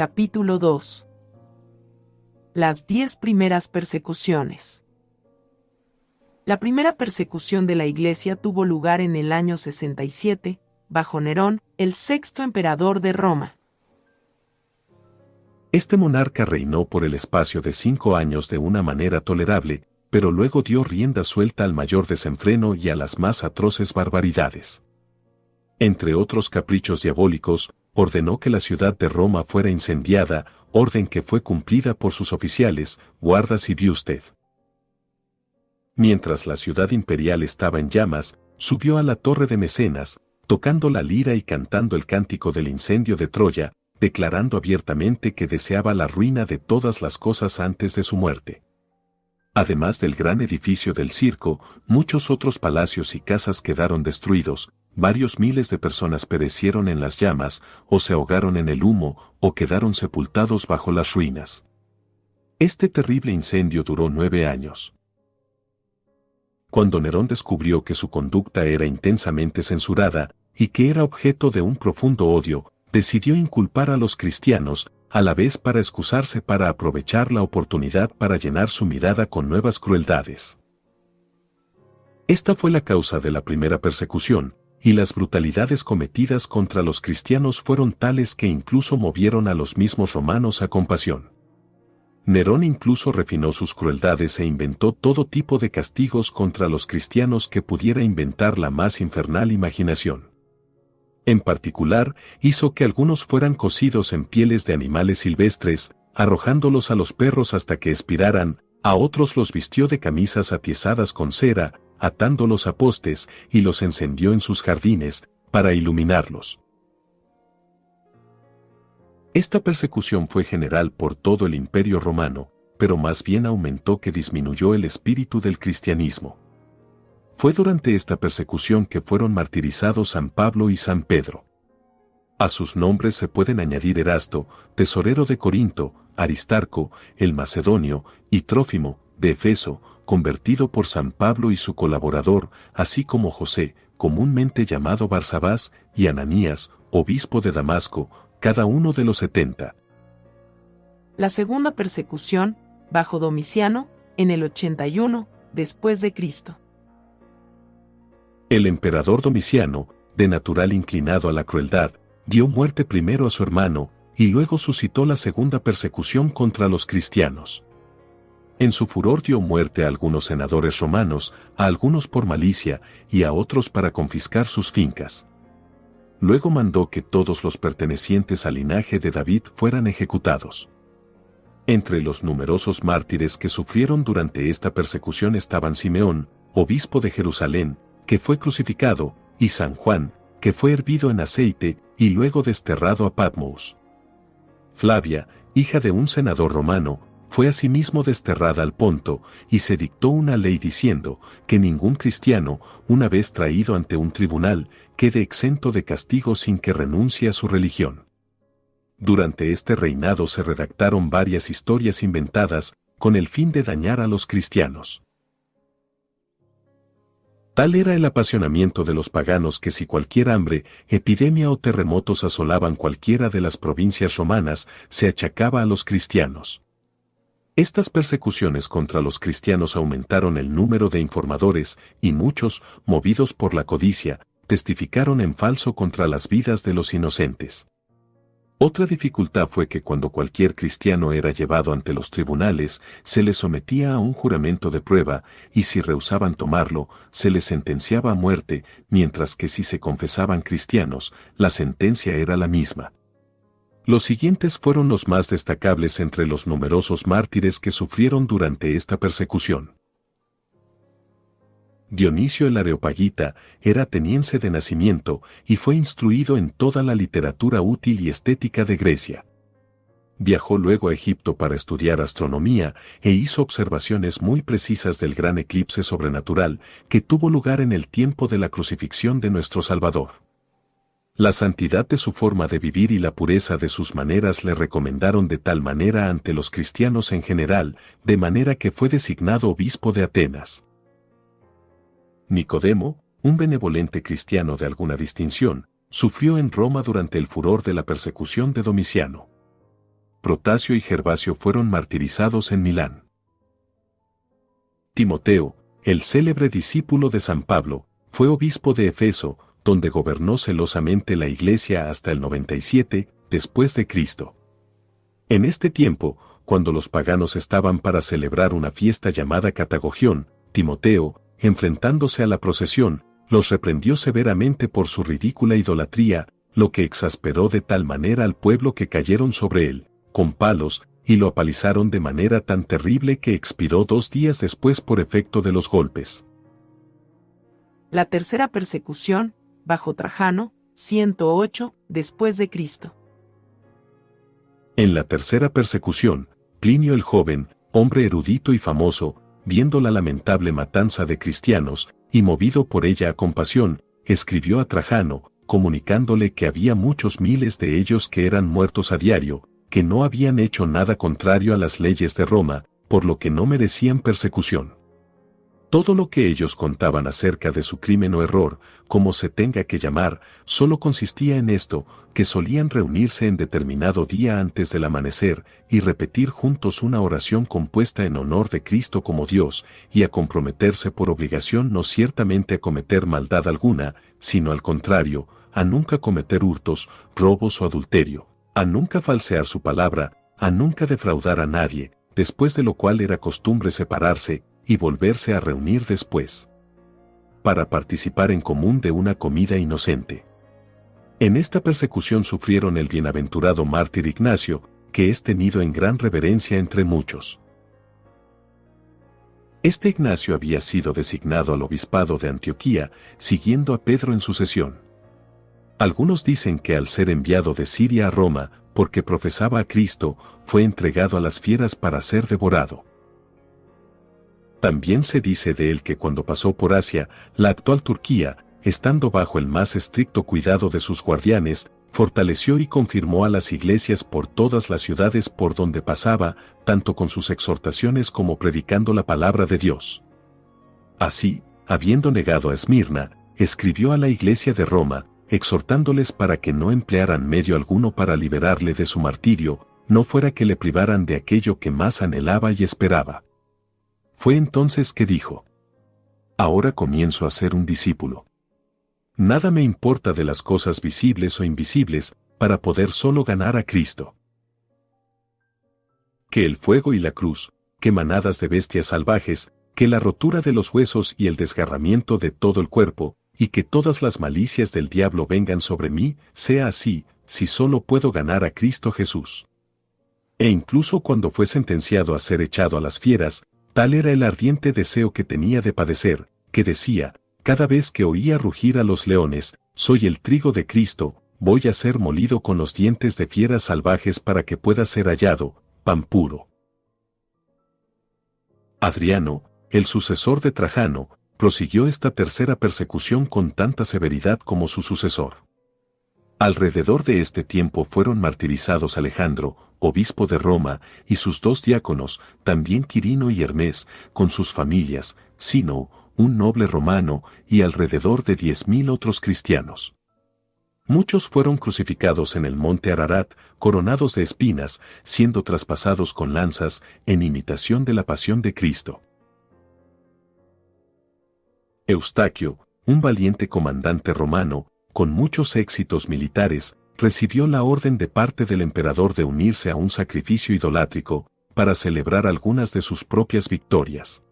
Capítulo 2. Las 10 primeras persecuciones. La primera persecución de la Iglesia tuvo lugar en el año 67, bajo Nerón, el sexto emperador de Roma. Este monarca reinó por el espacio de 5 años de una manera tolerable, pero luego dio rienda suelta al mayor desenfreno y a las más atroces barbaridades. Entre otros caprichos diabólicos, ordenó que la ciudad de Roma fuera incendiada, orden que fue cumplida por sus oficiales, guardas y viusted. Mientras la ciudad imperial estaba en llamas, subió a la torre de Mecenas, tocando la lira y cantando el cántico del incendio de Troya, declarando abiertamente que deseaba la ruina de todas las cosas antes de su muerte. Además del gran edificio del circo, muchos otros palacios y casas quedaron destruidos, varios miles de personas perecieron en las llamas, o se ahogaron en el humo, o quedaron sepultados bajo las ruinas. Este terrible incendio duró 9 años. Cuando Nerón descubrió que su conducta era intensamente censurada, y que era objeto de un profundo odio, decidió inculpar a los cristianos, a la vez para excusarse para aprovechar la oportunidad para llenar su mirada con nuevas crueldades. Esta fue la causa de la primera persecución, y las brutalidades cometidas contra los cristianos fueron tales que incluso movieron a los mismos romanos a compasión. Nerón incluso refinó sus crueldades e inventó todo tipo de castigos contra los cristianos que pudiera inventar la más infernal imaginación. En particular, hizo que algunos fueran cocidos en pieles de animales silvestres, arrojándolos a los perros hasta que expiraran, a otros los vistió de camisas atiezadas con cera, atándolos a postes, y los encendió en sus jardines, para iluminarlos. Esta persecución fue general por todo el Imperio Romano, pero más bien aumentó que disminuyó el espíritu del cristianismo. Fue durante esta persecución que fueron martirizados San Pablo y San Pedro. A sus nombres se pueden añadir Erasto, tesorero de Corinto, Aristarco, el macedonio, y Trófimo, de Efeso, convertido por San Pablo y su colaborador, así como José, comúnmente llamado Barsabás, y Ananías, obispo de Damasco, cada uno de los 70. La segunda persecución, bajo Domiciano, en el 81, después de Cristo. El emperador Domiciano, de natural inclinado a la crueldad, dio muerte primero a su hermano, y luego suscitó la segunda persecución contra los cristianos. En su furor dio muerte a algunos senadores romanos, a algunos por malicia, y a otros para confiscar sus fincas. Luego mandó que todos los pertenecientes al linaje de David fueran ejecutados. Entre los numerosos mártires que sufrieron durante esta persecución estaban Simeón, obispo de Jerusalén, que fue crucificado, y San Juan, que fue hervido en aceite, y luego desterrado a Patmos. Flavia, hija de un senador romano, fue asimismo desterrada al Ponto, y se dictó una ley diciendo que ningún cristiano, una vez traído ante un tribunal, quede exento de castigo sin que renuncie a su religión. Durante este reinado se redactaron varias historias inventadas, con el fin de dañar a los cristianos. Tal era el apasionamiento de los paganos que si cualquier hambre, epidemia o terremotos asolaban cualquiera de las provincias romanas, se achacaba a los cristianos. Estas persecuciones contra los cristianos aumentaron el número de informadores, y muchos, movidos por la codicia, testificaron en falso contra las vidas de los inocentes. Otra dificultad fue que cuando cualquier cristiano era llevado ante los tribunales, se le sometía a un juramento de prueba, y si rehusaban tomarlo, se les sentenciaba a muerte, mientras que si se confesaban cristianos, la sentencia era la misma. Los siguientes fueron los más destacables entre los numerosos mártires que sufrieron durante esta persecución. Dionisio el Areopagita era ateniense de nacimiento y fue instruido en toda la literatura útil y estética de Grecia. Viajó luego a Egipto para estudiar astronomía e hizo observaciones muy precisas del gran eclipse sobrenatural que tuvo lugar en el tiempo de la crucifixión de nuestro Salvador. La santidad de su forma de vivir y la pureza de sus maneras le recomendaron de tal manera ante los cristianos en general, de manera que fue designado obispo de Atenas. Nicodemo, un benevolente cristiano de alguna distinción, sufrió en Roma durante el furor de la persecución de Domiciano. Protasio y Gervasio fueron martirizados en Milán. Timoteo, el célebre discípulo de San Pablo, fue obispo de Efeso, donde gobernó celosamente la iglesia hasta el 97 después de Cristo. En este tiempo, cuando los paganos estaban para celebrar una fiesta llamada Catagogión, Timoteo, enfrentándose a la procesión, los reprendió severamente por su ridícula idolatría, lo que exasperó de tal manera al pueblo que cayeron sobre él, con palos, y lo apalizaron de manera tan terrible que expiró 2 días después por efecto de los golpes. La tercera persecución, bajo Trajano, 108 después de Cristo. En la tercera persecución, Plinio el joven, hombre erudito y famoso, viendo la lamentable matanza de cristianos, y movido por ella a compasión, escribió a Trajano, comunicándole que había muchos miles de ellos que eran muertos a diario, que no habían hecho nada contrario a las leyes de Roma, por lo que no merecían persecución. Todo lo que ellos contaban acerca de su crimen o error, como se tenga que llamar, solo consistía en esto, que solían reunirse en determinado día antes del amanecer y repetir juntos una oración compuesta en honor de Cristo como Dios, y a comprometerse por obligación no ciertamente a cometer maldad alguna, sino al contrario, a nunca cometer hurtos, robos o adulterio, a nunca falsear su palabra, a nunca defraudar a nadie, después de lo cual era costumbre separarse, y volverse a reunir después, para participar en común de una comida inocente. En esta persecución sufrieron el bienaventurado mártir Ignacio, que es tenido en gran reverencia entre muchos. Este Ignacio había sido designado al obispado de Antioquía, siguiendo a Pedro en sucesión. Algunos dicen que al ser enviado de Siria a Roma, porque profesaba a Cristo, fue entregado a las fieras para ser devorado. También se dice de él que cuando pasó por Asia, la actual Turquía, estando bajo el más estricto cuidado de sus guardianes, fortaleció y confirmó a las iglesias por todas las ciudades por donde pasaba, tanto con sus exhortaciones como predicando la palabra de Dios. Así, habiendo negado a Esmirna, escribió a la iglesia de Roma, exhortándoles para que no emplearan medio alguno para liberarle de su martirio, no fuera que le privaran de aquello que más anhelaba y esperaba. Fue entonces que dijo: ahora comienzo a ser un discípulo. Nada me importa de las cosas visibles o invisibles, para poder solo ganar a Cristo. Que el fuego y la cruz, que manadas de bestias salvajes, que la rotura de los huesos y el desgarramiento de todo el cuerpo, y que todas las malicias del diablo vengan sobre mí, sea así, si solo puedo ganar a Cristo Jesús. E incluso cuando fue sentenciado a ser echado a las fieras, tal era el ardiente deseo que tenía de padecer, que decía, cada vez que oía rugir a los leones, soy el trigo de Cristo, voy a ser molido con los dientes de fieras salvajes para que pueda ser hallado, pan puro. Adriano, el sucesor de Trajano, prosiguió esta tercera persecución con tanta severidad como su sucesor. Alrededor de este tiempo fueron martirizados Alejandro, obispo de Roma, y sus 2 diáconos, también Quirino y Hermes, con sus familias, Sino, un noble romano, y alrededor de 10.000 otros cristianos. Muchos fueron crucificados en el monte Ararat, coronados de espinas, siendo traspasados con lanzas, en imitación de la pasión de Cristo. Eustaquio, un valiente comandante romano, con muchos éxitos militares, recibió la orden de parte del emperador de unirse a un sacrificio idolátrico, para celebrar algunas de sus propias victorias.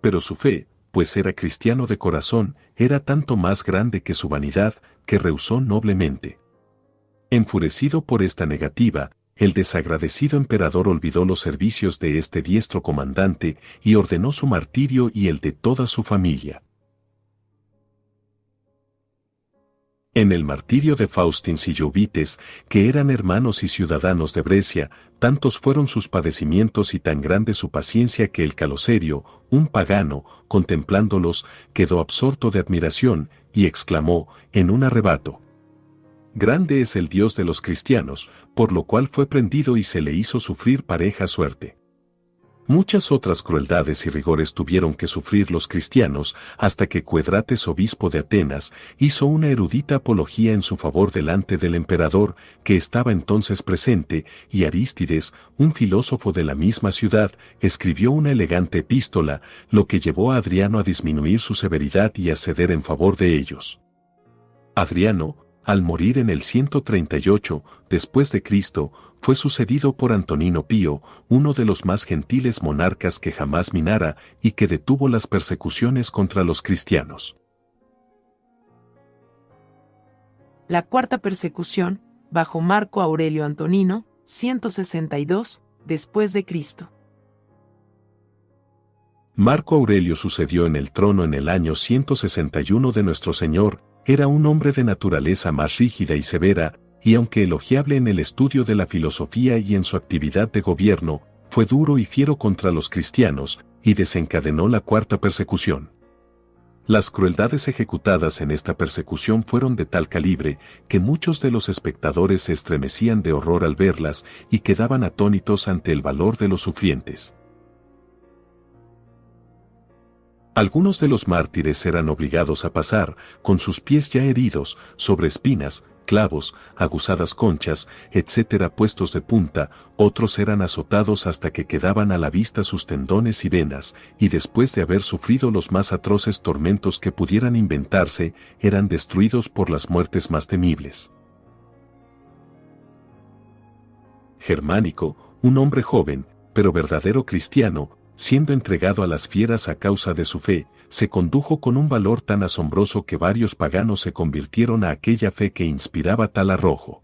Pero su fe, pues era cristiano de corazón, era tanto más grande que su vanidad, que rehusó noblemente. Enfurecido por esta negativa, el desagradecido emperador olvidó los servicios de este diestro comandante y ordenó su martirio y el de toda su familia. En el martirio de Faustins y Jovites, que eran hermanos y ciudadanos de Brescia, tantos fueron sus padecimientos y tan grande su paciencia que el Caloserio, un pagano, contemplándolos, quedó absorto de admiración, y exclamó, en un arrebato: grande es el Dios de los cristianos, por lo cual fue prendido y se le hizo sufrir pareja suerte. Muchas otras crueldades y rigores tuvieron que sufrir los cristianos hasta que Cuedrates, obispo de Atenas, hizo una erudita apología en su favor delante del emperador, que estaba entonces presente, y Arístides, un filósofo de la misma ciudad, escribió una elegante epístola, lo que llevó a Adriano a disminuir su severidad y a ceder en favor de ellos. Adriano, al morir en el 138 después de Cristo, fue sucedido por Antonino Pío, uno de los más gentiles monarcas que jamás minara y que detuvo las persecuciones contra los cristianos. La cuarta persecución, bajo Marco Aurelio Antonino, 162 después de Cristo. Marco Aurelio sucedió en el trono en el año 161 de nuestro Señor. Era un hombre de naturaleza más rígida y severa, y aunque elogiable en el estudio de la filosofía y en su actividad de gobierno, fue duro y fiero contra los cristianos, y desencadenó la cuarta persecución. Las crueldades ejecutadas en esta persecución fueron de tal calibre, que muchos de los espectadores se estremecían de horror al verlas y quedaban atónitos ante el valor de los sufrientes. Algunos de los mártires eran obligados a pasar, con sus pies ya heridos, sobre espinas, clavos, aguzadas conchas, etc. puestos de punta, otros eran azotados hasta que quedaban a la vista sus tendones y venas, y después de haber sufrido los más atroces tormentos que pudieran inventarse, eran destruidos por las muertes más temibles. Germánico, un hombre joven, pero verdadero cristiano, siendo entregado a las fieras a causa de su fe, se condujo con un valor tan asombroso que varios paganos se convirtieron a aquella fe que inspiraba tal arrojo.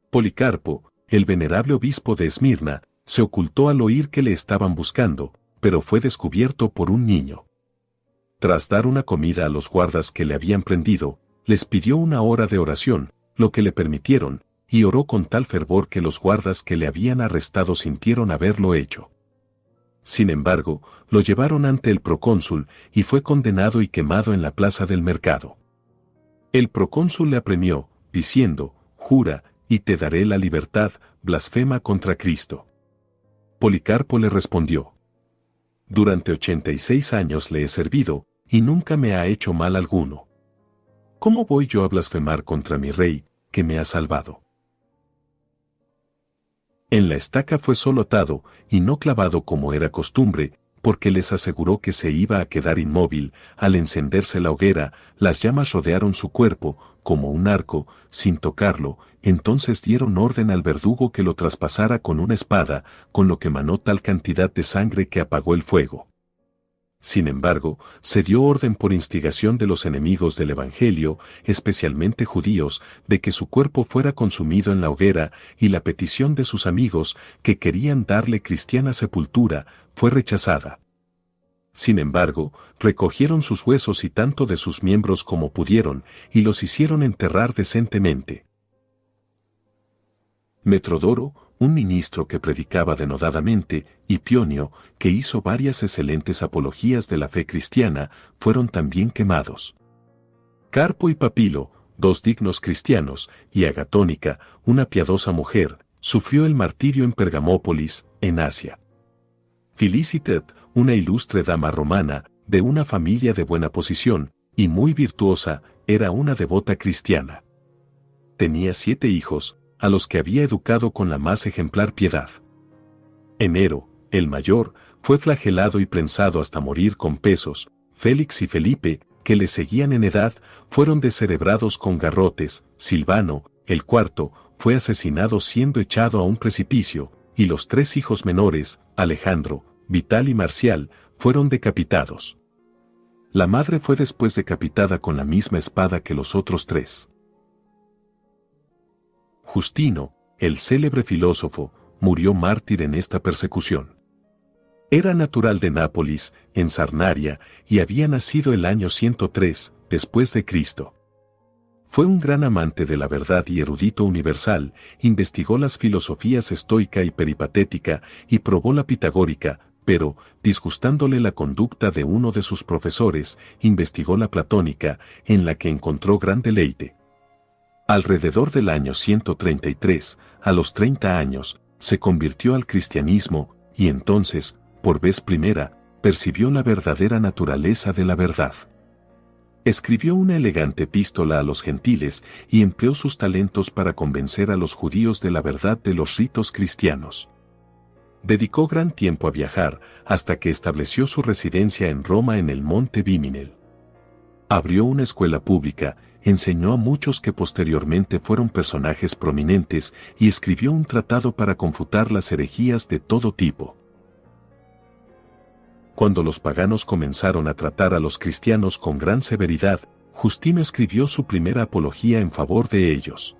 Policarpo, el venerable obispo de Esmirna, se ocultó al oír que le estaban buscando, pero fue descubierto por un niño. Tras dar una comida a los guardas que le habían prendido, les pidió una hora de oración, lo que le permitieron, y oró con tal fervor que los guardas que le habían arrestado sintieron haberlo hecho. Sin embargo, lo llevaron ante el procónsul, y fue condenado y quemado en la plaza del mercado. El procónsul le apremió, diciendo, «Jura, y te daré la libertad», blasfema contra Cristo. Policarpo le respondió, «Durante 86 años le he servido, y nunca me ha hecho mal alguno. ¿Cómo voy yo a blasfemar contra mi rey, que me ha salvado?» En la estaca fue solo atado, y no clavado como era costumbre, porque les aseguró que se iba a quedar inmóvil. Al encenderse la hoguera, las llamas rodearon su cuerpo, como un arco, sin tocarlo. Entonces dieron orden al verdugo que lo traspasara con una espada, con lo que manó tal cantidad de sangre que apagó el fuego. Sin embargo, se dio orden por instigación de los enemigos del Evangelio, especialmente judíos, de que su cuerpo fuera consumido en la hoguera, y la petición de sus amigos, que querían darle cristiana sepultura, fue rechazada. Sin embargo, recogieron sus huesos y tanto de sus miembros como pudieron, y los hicieron enterrar decentemente. Metrodoro, un ministro que predicaba denodadamente, y Pionio, que hizo varias excelentes apologías de la fe cristiana, fueron también quemados. Carpo y Papilo, dos dignos cristianos, y Agatónica, una piadosa mujer, sufrió el martirio en Pergamópolis, en Asia. Felicitet, una ilustre dama romana, de una familia de buena posición, y muy virtuosa, era una devota cristiana. Tenía 7 hijos, a los que había educado con la más ejemplar piedad. Enero, el mayor, fue flagelado y prensado hasta morir con pesos. Félix y Felipe, que le seguían en edad, fueron descerebrados con garrotes. Silvano, el cuarto, fue asesinado siendo echado a un precipicio, y los 3 hijos menores, Alejandro, Vital y Marcial, fueron decapitados. La madre fue después decapitada con la misma espada que los otros 3. Justino, el célebre filósofo, murió mártir en esta persecución. Era natural de Nápoles, en Sarnaria, y había nacido el año 103, después de Cristo. Fue un gran amante de la verdad y erudito universal, investigó las filosofías estoica y peripatética, y probó la pitagórica, pero, disgustándole la conducta de uno de sus profesores, investigó la platónica, en la que encontró gran deleite. Alrededor del año 133, a los 30 años, se convirtió al cristianismo, y entonces, por vez primera, percibió la verdadera naturaleza de la verdad. Escribió una elegante epístola a los gentiles y empleó sus talentos para convencer a los judíos de la verdad de los ritos cristianos. Dedicó gran tiempo a viajar hasta que estableció su residencia en Roma en el Monte Viminal. Abrió una escuela pública, enseñó a muchos que posteriormente fueron personajes prominentes y escribió un tratado para confutar las herejías de todo tipo. Cuando los paganos comenzaron a tratar a los cristianos con gran severidad, Justino escribió su primera apología en favor de ellos.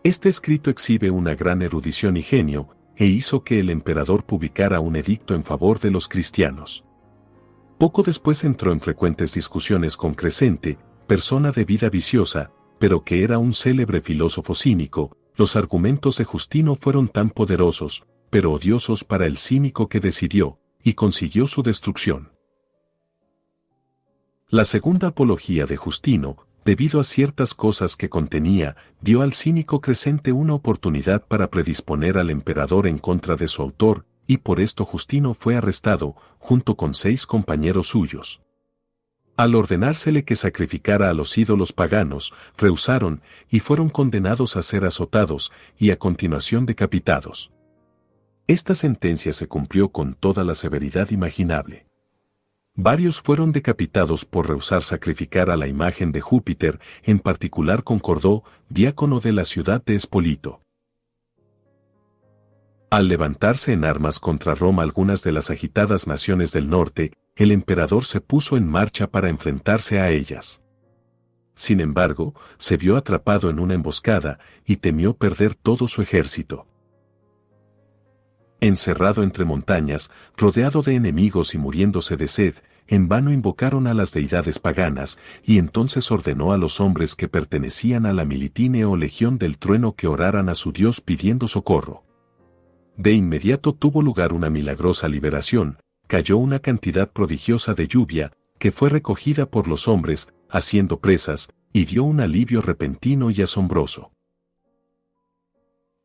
Este escrito exhibe una gran erudición y genio, e hizo que el emperador publicara un edicto en favor de los cristianos. Poco después entró en frecuentes discusiones con Crescente, persona de vida viciosa, pero que era un célebre filósofo cínico. Los argumentos de Justino fueron tan poderosos, pero odiosos para el cínico que decidió, y consiguió su destrucción. La segunda apología de Justino, debido a ciertas cosas que contenía, dio al cínico Crescente una oportunidad para predisponer al emperador en contra de su autor, y por esto Justino fue arrestado, junto con 6 compañeros suyos. Al ordenársele que sacrificara a los ídolos paganos, rehusaron, y fueron condenados a ser azotados, y a continuación decapitados. Esta sentencia se cumplió con toda la severidad imaginable. Varios fueron decapitados por rehusar sacrificar a la imagen de Júpiter, en particular concordó, diácono de la ciudad de Espolito. Al levantarse en armas contra Roma algunas de las agitadas naciones del norte, el emperador se puso en marcha para enfrentarse a ellas. Sin embargo, se vio atrapado en una emboscada y temió perder todo su ejército. Encerrado entre montañas, rodeado de enemigos y muriéndose de sed, en vano invocaron a las deidades paganas, y entonces ordenó a los hombres que pertenecían a la Militine o Legión del Trueno que oraran a su Dios pidiendo socorro. De inmediato tuvo lugar una milagrosa liberación, cayó una cantidad prodigiosa de lluvia, que fue recogida por los hombres, haciendo presas, y dio un alivio repentino y asombroso.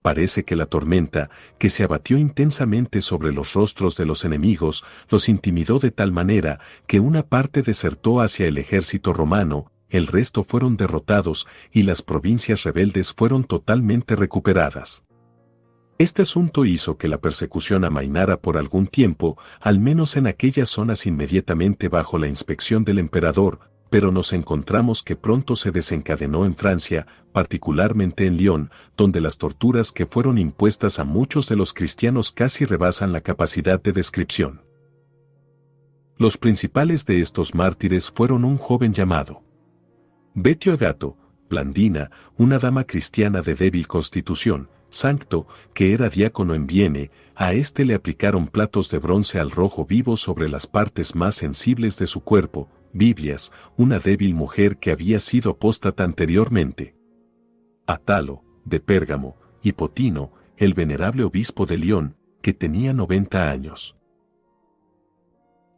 Parece que la tormenta, que se abatió intensamente sobre los rostros de los enemigos, los intimidó de tal manera que una parte desertó hacia el ejército romano, el resto fueron derrotados y las provincias rebeldes fueron totalmente recuperadas. Este asunto hizo que la persecución amainara por algún tiempo, al menos en aquellas zonas inmediatamente bajo la inspección del emperador, pero nos encontramos que pronto se desencadenó en Francia, particularmente en Lyon, donde las torturas que fueron impuestas a muchos de los cristianos casi rebasan la capacidad de descripción. Los principales de estos mártires fueron un joven llamado Betio Agato, Blandina, una dama cristiana de débil constitución, Sancto, que era diácono en Vienne, a este le aplicaron platos de bronce al rojo vivo sobre las partes más sensibles de su cuerpo, Biblias, una débil mujer que había sido apóstata anteriormente. Atalo, de Pérgamo, y Potino, el venerable obispo de Lyon, que tenía 90 años.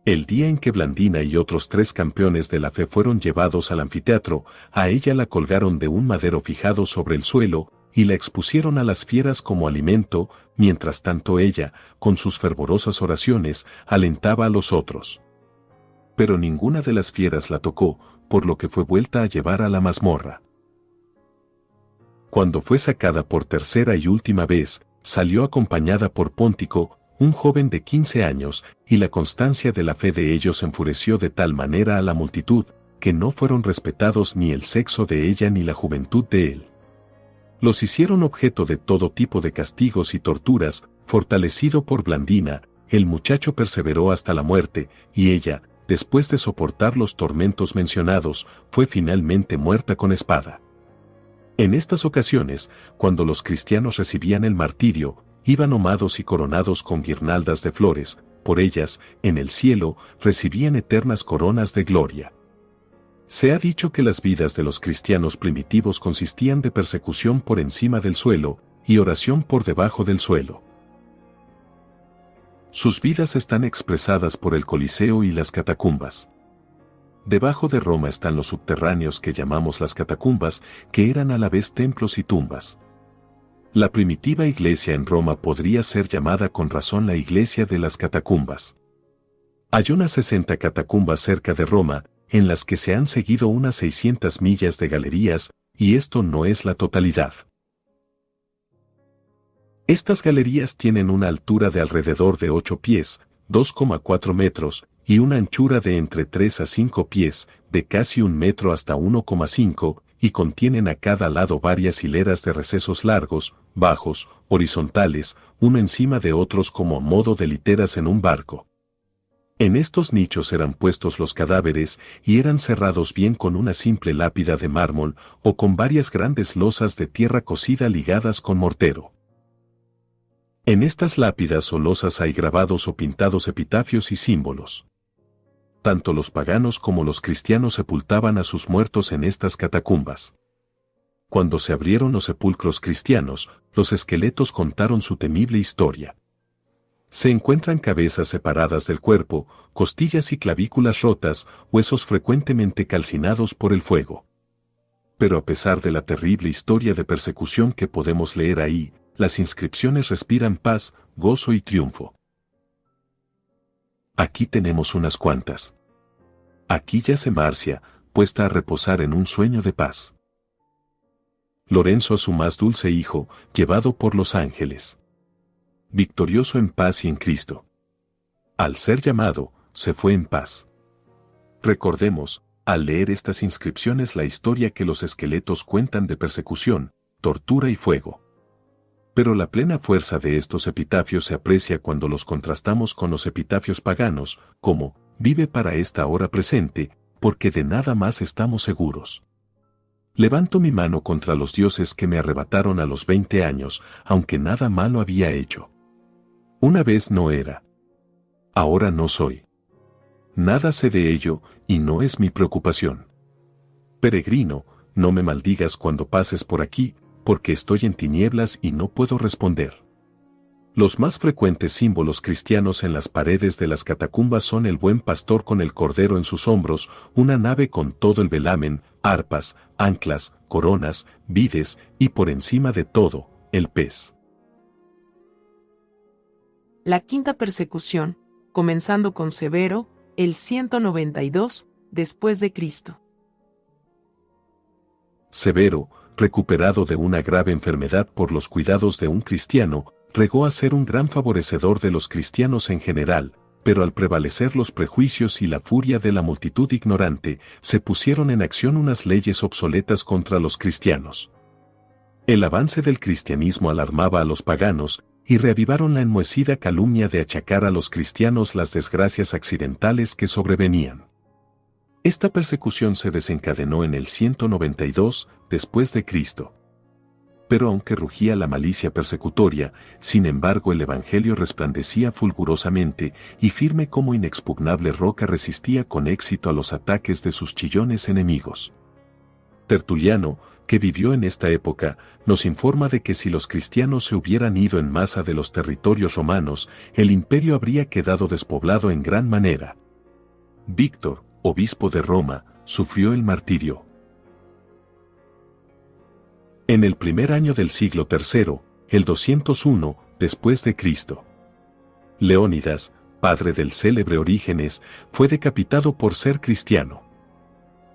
El día en que Blandina y otros 3 campeones de la fe fueron llevados al anfiteatro, a ella la colgaron de un madero fijado sobre el suelo, y la expusieron a las fieras como alimento, mientras tanto ella, con sus fervorosas oraciones, alentaba a los otros. Pero ninguna de las fieras la tocó, por lo que fue vuelta a llevar a la mazmorra. Cuando fue sacada por tercera y última vez, salió acompañada por Póntico, un joven de 15 años, y la constancia de la fe de ellos enfureció de tal manera a la multitud, que no fueron respetados ni el sexo de ella ni la juventud de él. Los hicieron objeto de todo tipo de castigos y torturas. Fortalecido por Blandina, el muchacho perseveró hasta la muerte, y ella, después de soportar los tormentos mencionados, fue finalmente muerta con espada. En estas ocasiones, cuando los cristianos recibían el martirio, iban ahomados y coronados con guirnaldas de flores, por ellas, en el cielo, recibían eternas coronas de gloria. Se ha dicho que las vidas de los cristianos primitivos consistían de persecución por encima del suelo, y oración por debajo del suelo. Sus vidas están expresadas por el Coliseo y las catacumbas. Debajo de Roma están los subterráneos que llamamos las catacumbas, que eran a la vez templos y tumbas. La primitiva iglesia en Roma podría ser llamada con razón la iglesia de las catacumbas. Hay unas 60 catacumbas cerca de Roma, en las que se han seguido unas 600 millas de galerías, y esto no es la totalidad. Estas galerías tienen una altura de alrededor de 8 pies, 2,4 metros, y una anchura de entre 3 a 5 pies, de casi 1 metro hasta 1,5, y contienen a cada lado varias hileras de recesos largos, bajos, horizontales, uno encima de otros como a modo de literas en un barco. En estos nichos eran puestos los cadáveres y eran cerrados bien con una simple lápida de mármol o con varias grandes losas de tierra cocida ligadas con mortero. En estas lápidas o losas hay grabados o pintados epitafios y símbolos. Tanto los paganos como los cristianos sepultaban a sus muertos en estas catacumbas. Cuando se abrieron los sepulcros cristianos, los esqueletos contaron su temible historia. Se encuentran cabezas separadas del cuerpo, costillas y clavículas rotas, huesos frecuentemente calcinados por el fuego. Pero a pesar de la terrible historia de persecución que podemos leer ahí, las inscripciones respiran paz, gozo y triunfo. Aquí tenemos unas cuantas. Aquí yace Marcia, puesta a reposar en un sueño de paz. Lorenzo a su más dulce hijo, llevado por los ángeles. Victorioso en paz y en Cristo. Al ser llamado, se fue en paz. Recordemos, al leer estas inscripciones la historia que los esqueletos cuentan de persecución, tortura y fuego. Pero la plena fuerza de estos epitafios se aprecia cuando los contrastamos con los epitafios paganos, como, vive para esta hora presente, porque de nada más estamos seguros. Levanto mi mano contra los dioses que me arrebataron a los 20 años, aunque nada malo había hecho. Una vez no era. Ahora no soy. Nada sé de ello, y no es mi preocupación. Peregrino, no me maldigas cuando pases por aquí, porque estoy en tinieblas y no puedo responder. Los más frecuentes símbolos cristianos en las paredes de las catacumbas son el buen pastor con el cordero en sus hombros, una nave con todo el velamen, arpas, anclas, coronas, vides, y por encima de todo, el pez. La quinta persecución, comenzando con Severo, el 192, después de Cristo. Severo, recuperado de una grave enfermedad por los cuidados de un cristiano, regó a ser un gran favorecedor de los cristianos en general, pero al prevalecer los prejuicios y la furia de la multitud ignorante, se pusieron en acción unas leyes obsoletas contra los cristianos. El avance del cristianismo alarmaba a los paganos, y reavivaron la enmohecida calumnia de achacar a los cristianos las desgracias accidentales que sobrevenían. Esta persecución se desencadenó en el 192 después de Cristo. Pero aunque rugía la malicia persecutoria, sin embargo el evangelio resplandecía fulgurosamente y firme como inexpugnable roca resistía con éxito a los ataques de sus chillones enemigos. Tertuliano, que vivió en esta época, nos informa de que si los cristianos se hubieran ido en masa de los territorios romanos, el imperio habría quedado despoblado en gran manera. Víctor, obispo de Roma, sufrió el martirio. En el primer año del siglo III, el 201, después de Cristo. Leónidas, padre del célebre Orígenes, fue decapitado por ser cristiano.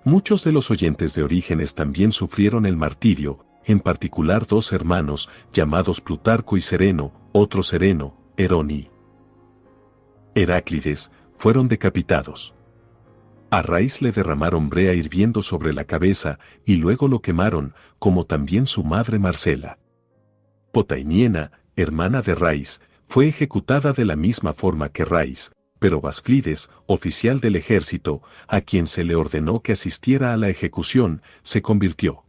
Muchos de los oyentes de Orígenes también sufrieron el martirio, en particular dos hermanos, llamados Plutarco y Sereno, otro Sereno, Herón y Heráclides, fueron decapitados. A raíz le derramaron brea hirviendo sobre la cabeza y luego lo quemaron, como también su madre Marcela. Potainiena, hermana de Raíz, fue ejecutada de la misma forma que Raíz, pero Basclides, oficial del ejército, a quien se le ordenó que asistiera a la ejecución, se convirtió.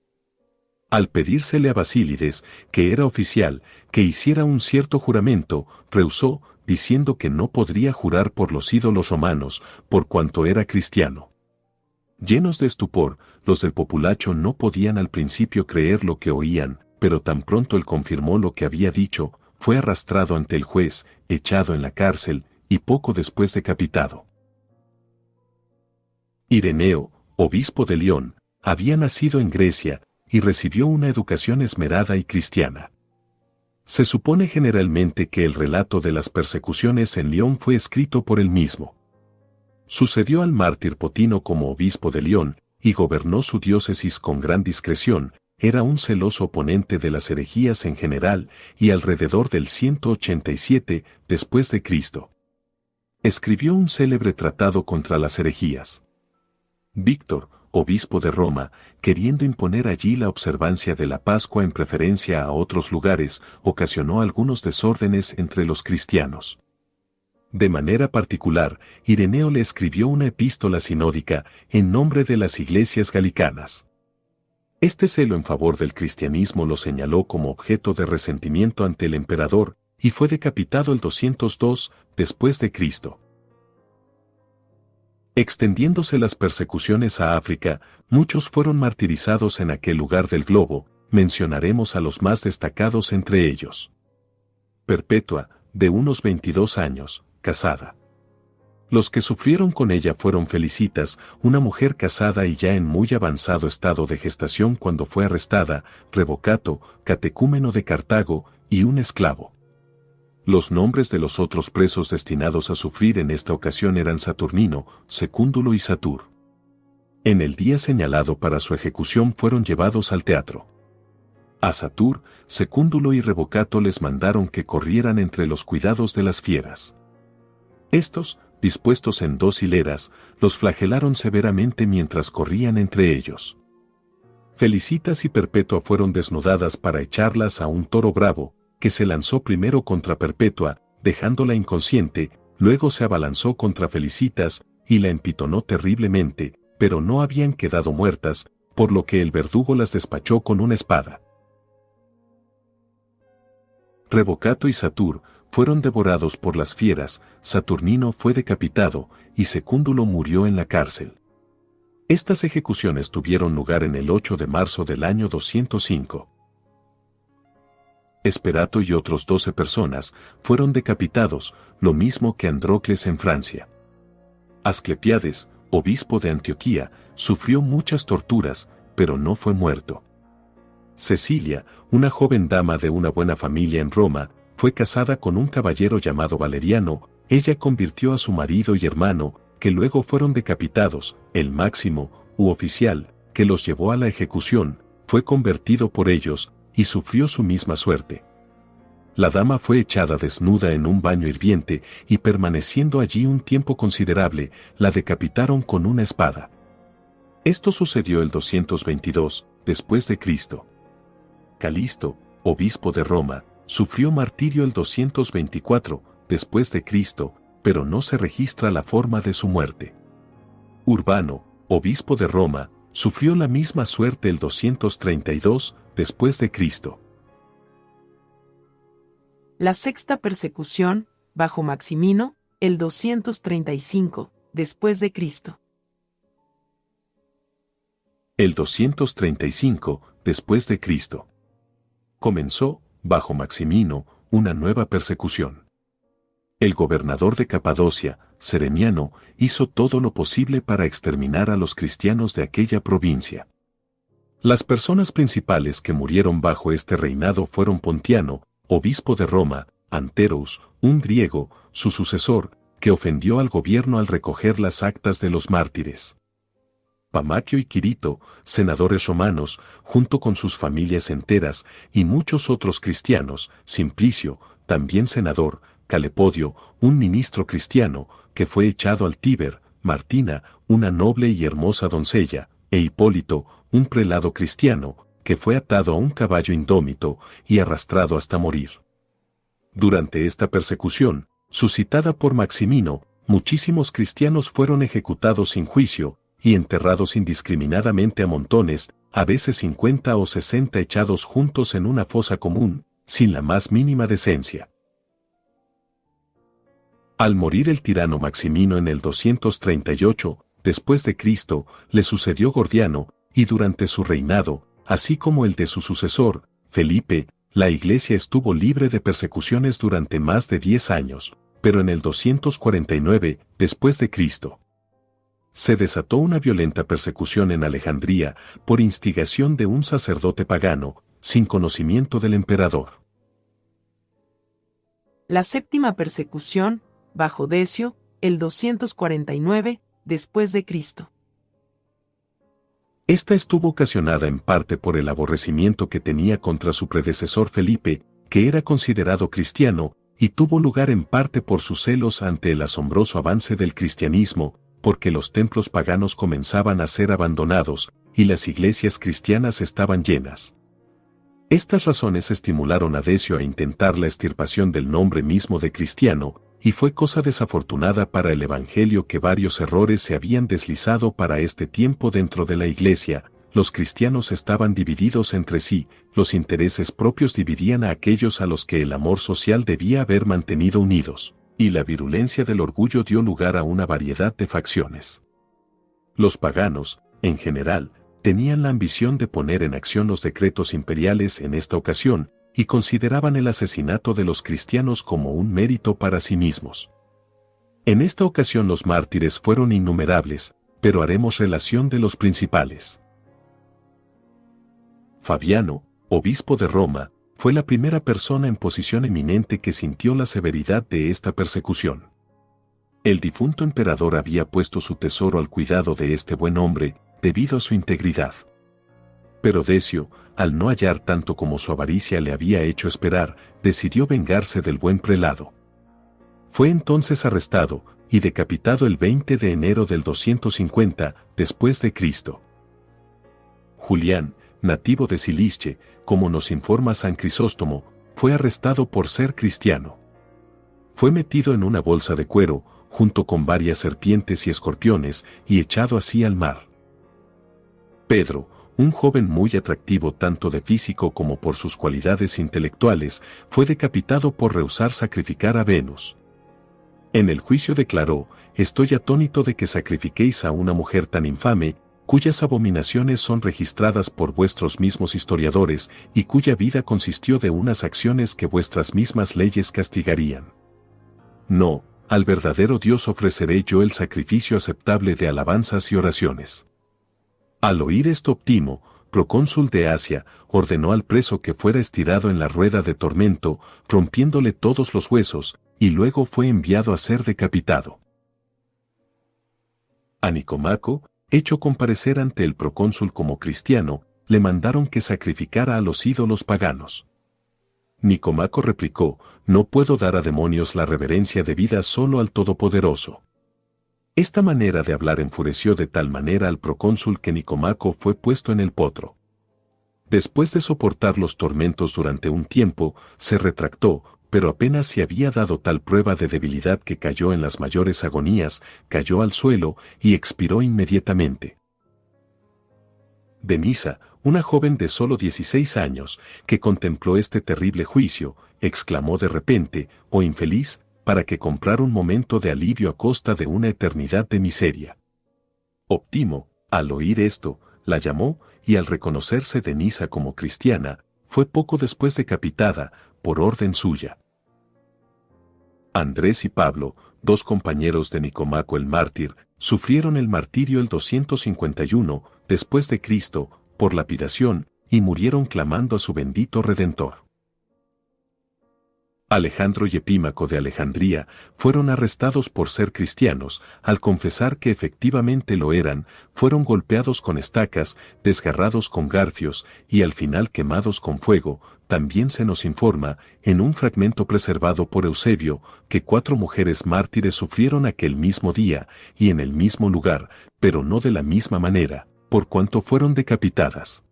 Al pedírsele a Basílides, que era oficial, que hiciera un cierto juramento, rehusó, diciendo que no podría jurar por los ídolos romanos, por cuanto era cristiano. Llenos de estupor, los del populacho no podían al principio creer lo que oían, pero tan pronto él confirmó lo que había dicho, fue arrastrado ante el juez, echado en la cárcel, y poco después decapitado. Ireneo, obispo de León, había nacido en Grecia, y recibió una educación esmerada y cristiana. Se supone generalmente que el relato de las persecuciones en Lyon fue escrito por él mismo. Sucedió al mártir Potino como obispo de Lyon, y gobernó su diócesis con gran discreción. Era un celoso oponente de las herejías en general, y alrededor del 187 después de Cristo escribió un célebre tratado contra las herejías. Víctor, obispo de Roma, queriendo imponer allí la observancia de la Pascua en preferencia a otros lugares, ocasionó algunos desórdenes entre los cristianos. De manera particular, Ireneo le escribió una epístola sinódica en nombre de las iglesias galicanas. Este celo en favor del cristianismo lo señaló como objeto de resentimiento ante el emperador, y fue decapitado el 202 después de Cristo. Extendiéndose las persecuciones a África, muchos fueron martirizados en aquel lugar del globo. Mencionaremos a los más destacados entre ellos. Perpetua, de unos 22 años, casada. Los que sufrieron con ella fueron Felicitas, una mujer casada y ya en muy avanzado estado de gestación cuando fue arrestada, Revocato, catecúmeno de Cartago, y un esclavo. Los nombres de los otros presos destinados a sufrir en esta ocasión eran Saturnino, Secúndulo y Satur. En el día señalado para su ejecución fueron llevados al teatro. A Satur, Secúndulo y Revocato les mandaron que corrieran entre los cuidados de las fieras. Estos, dispuestos en 2 hileras, los flagelaron severamente mientras corrían entre ellos. Felicitas y Perpetua fueron desnudadas para echarlas a un toro bravo, que se lanzó primero contra Perpetua, dejándola inconsciente, luego se abalanzó contra Felicitas, y la empitonó terriblemente, pero no habían quedado muertas, por lo que el verdugo las despachó con una espada. Revocato y Satur fueron devorados por las fieras, Saturnino fue decapitado, y Secúndulo murió en la cárcel. Estas ejecuciones tuvieron lugar en el 8 de marzo del año 205. Esperato y otros 12 personas fueron decapitados, lo mismo que Andrócles en Francia. Asclepiades, obispo de Antioquía, sufrió muchas torturas, pero no fue muerto. Cecilia, una joven dama de una buena familia en Roma, fue casada con un caballero llamado Valeriano. Ella convirtió a su marido y hermano, que luego fueron decapitados. El máximo, u oficial, que los llevó a la ejecución, fue convertido por ellos, y sufrió su misma suerte. La dama fue echada desnuda en un baño hirviente, y permaneciendo allí un tiempo considerable, la decapitaron con una espada. Esto sucedió el 222, después de Cristo. Calisto, obispo de Roma, sufrió martirio el 224, después de Cristo, pero no se registra la forma de su muerte. Urbano, obispo de Roma, sufrió la misma suerte el 232, después de Cristo. La sexta persecución, bajo Maximino, el 235, después de Cristo. El 235, después de Cristo. Comenzó, bajo Maximino, una nueva persecución. El gobernador de Capadocia, Seremiano, hizo todo lo posible para exterminar a los cristianos de aquella provincia. Las personas principales que murieron bajo este reinado fueron Pontiano, obispo de Roma, Anterus, un griego, su sucesor, que ofendió al gobierno al recoger las actas de los mártires. Pamaquio y Quirito, senadores romanos, junto con sus familias enteras, y muchos otros cristianos, Simplicio, también senador, Calepodio, un ministro cristiano, que fue echado al Tíber, Martina, una noble y hermosa doncella, e Hipólito, un prelado cristiano, que fue atado a un caballo indómito y arrastrado hasta morir. Durante esta persecución, suscitada por Maximino, muchísimos cristianos fueron ejecutados sin juicio, y enterrados indiscriminadamente a montones, a veces 50 o 60 echados juntos en una fosa común, sin la más mínima decencia. Al morir el tirano Maximino en el 238, después de Cristo, le sucedió Gordiano, y durante su reinado, así como el de su sucesor, Felipe, la Iglesia estuvo libre de persecuciones durante más de 10 años, pero en el 249, después de Cristo, se desató una violenta persecución en Alejandría por instigación de un sacerdote pagano, sin conocimiento del emperador. La séptima persecución, bajo Decio, el 249, después de Cristo. Esta estuvo ocasionada en parte por el aborrecimiento que tenía contra su predecesor Felipe, que era considerado cristiano, y tuvo lugar en parte por sus celos ante el asombroso avance del cristianismo, porque los templos paganos comenzaban a ser abandonados, y las iglesias cristianas estaban llenas. Estas razones estimularon a Decio a intentar la extirpación del nombre mismo de cristiano, y fue cosa desafortunada para el Evangelio que varios errores se habían deslizado para este tiempo dentro de la Iglesia. Los cristianos estaban divididos entre sí, los intereses propios dividían a aquellos a los que el amor social debía haber mantenido unidos, y la virulencia del orgullo dio lugar a una variedad de facciones. Los paganos, en general, tenían la ambición de poner en acción los decretos imperiales en esta ocasión, y consideraban el asesinato de los cristianos como un mérito para sí mismos. En esta ocasión los mártires fueron innumerables, pero haremos relación de los principales. Fabiano, obispo de Roma, fue la primera persona en posición eminente que sintió la severidad de esta persecución. El difunto emperador había puesto su tesoro al cuidado de este buen hombre, debido a su integridad. Pero Decio, al no hallar tanto como su avaricia le había hecho esperar, decidió vengarse del buen prelado. Fue entonces arrestado y decapitado el 20 de enero del 250 después de Cristo. Julián, nativo de Cilicia, como nos informa San Crisóstomo, fue arrestado por ser cristiano. Fue metido en una bolsa de cuero, junto con varias serpientes y escorpiones, y echado así al mar. Pedro, un joven muy atractivo tanto de físico como por sus cualidades intelectuales, fue decapitado por rehusar sacrificar a Venus. En el juicio declaró: «Estoy atónito de que sacrifiquéis a una mujer tan infame, cuyas abominaciones son registradas por vuestros mismos historiadores y cuya vida consistió de unas acciones que vuestras mismas leyes castigarían. No, al verdadero Dios ofreceré yo el sacrificio aceptable de alabanzas y oraciones». Al oír esto Optimo, procónsul de Asia, ordenó al preso que fuera estirado en la rueda de tormento, rompiéndole todos los huesos, y luego fue enviado a ser decapitado. A Nicomaco, hecho comparecer ante el procónsul como cristiano, le mandaron que sacrificara a los ídolos paganos. Nicomaco replicó: «No puedo dar a demonios la reverencia debida solo al Todopoderoso». Esta manera de hablar enfureció de tal manera al procónsul que Nicomaco fue puesto en el potro. Después de soportar los tormentos durante un tiempo, se retractó, pero apenas se había dado tal prueba de debilidad que cayó en las mayores agonías, cayó al suelo y expiró inmediatamente. Denisa, una joven de solo 16 años, que contempló este terrible juicio, exclamó de repente: «Oh infeliz, para que comprar un momento de alivio a costa de una eternidad de miseria». Optimo, al oír esto, la llamó, y al reconocerse Denisa como cristiana, fue poco después decapitada, por orden suya. Andrés y Pablo, dos compañeros de Nicomaco el mártir, sufrieron el martirio el 251 después de Cristo, por lapidación, y murieron clamando a su bendito Redentor. Alejandro y Epímaco de Alejandría fueron arrestados por ser cristianos. Al confesar que efectivamente lo eran, fueron golpeados con estacas, desgarrados con garfios y al final quemados con fuego. También se nos informa, en un fragmento preservado por Eusebio, que 4 mujeres mártires sufrieron aquel mismo día y en el mismo lugar, pero no de la misma manera, por cuanto fueron decapitadas.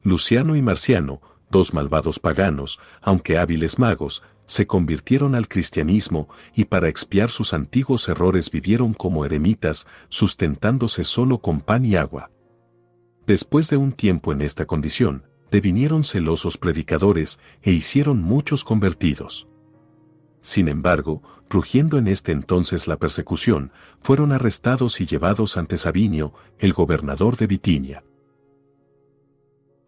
Luciano y Marciano, 2 malvados paganos, aunque hábiles magos, se convirtieron al cristianismo y para expiar sus antiguos errores vivieron como eremitas, sustentándose solo con pan y agua. Después de un tiempo en esta condición, devinieron celosos predicadores e hicieron muchos convertidos. Sin embargo, rugiendo en este entonces la persecución, fueron arrestados y llevados ante Sabinio, el gobernador de Bitinia.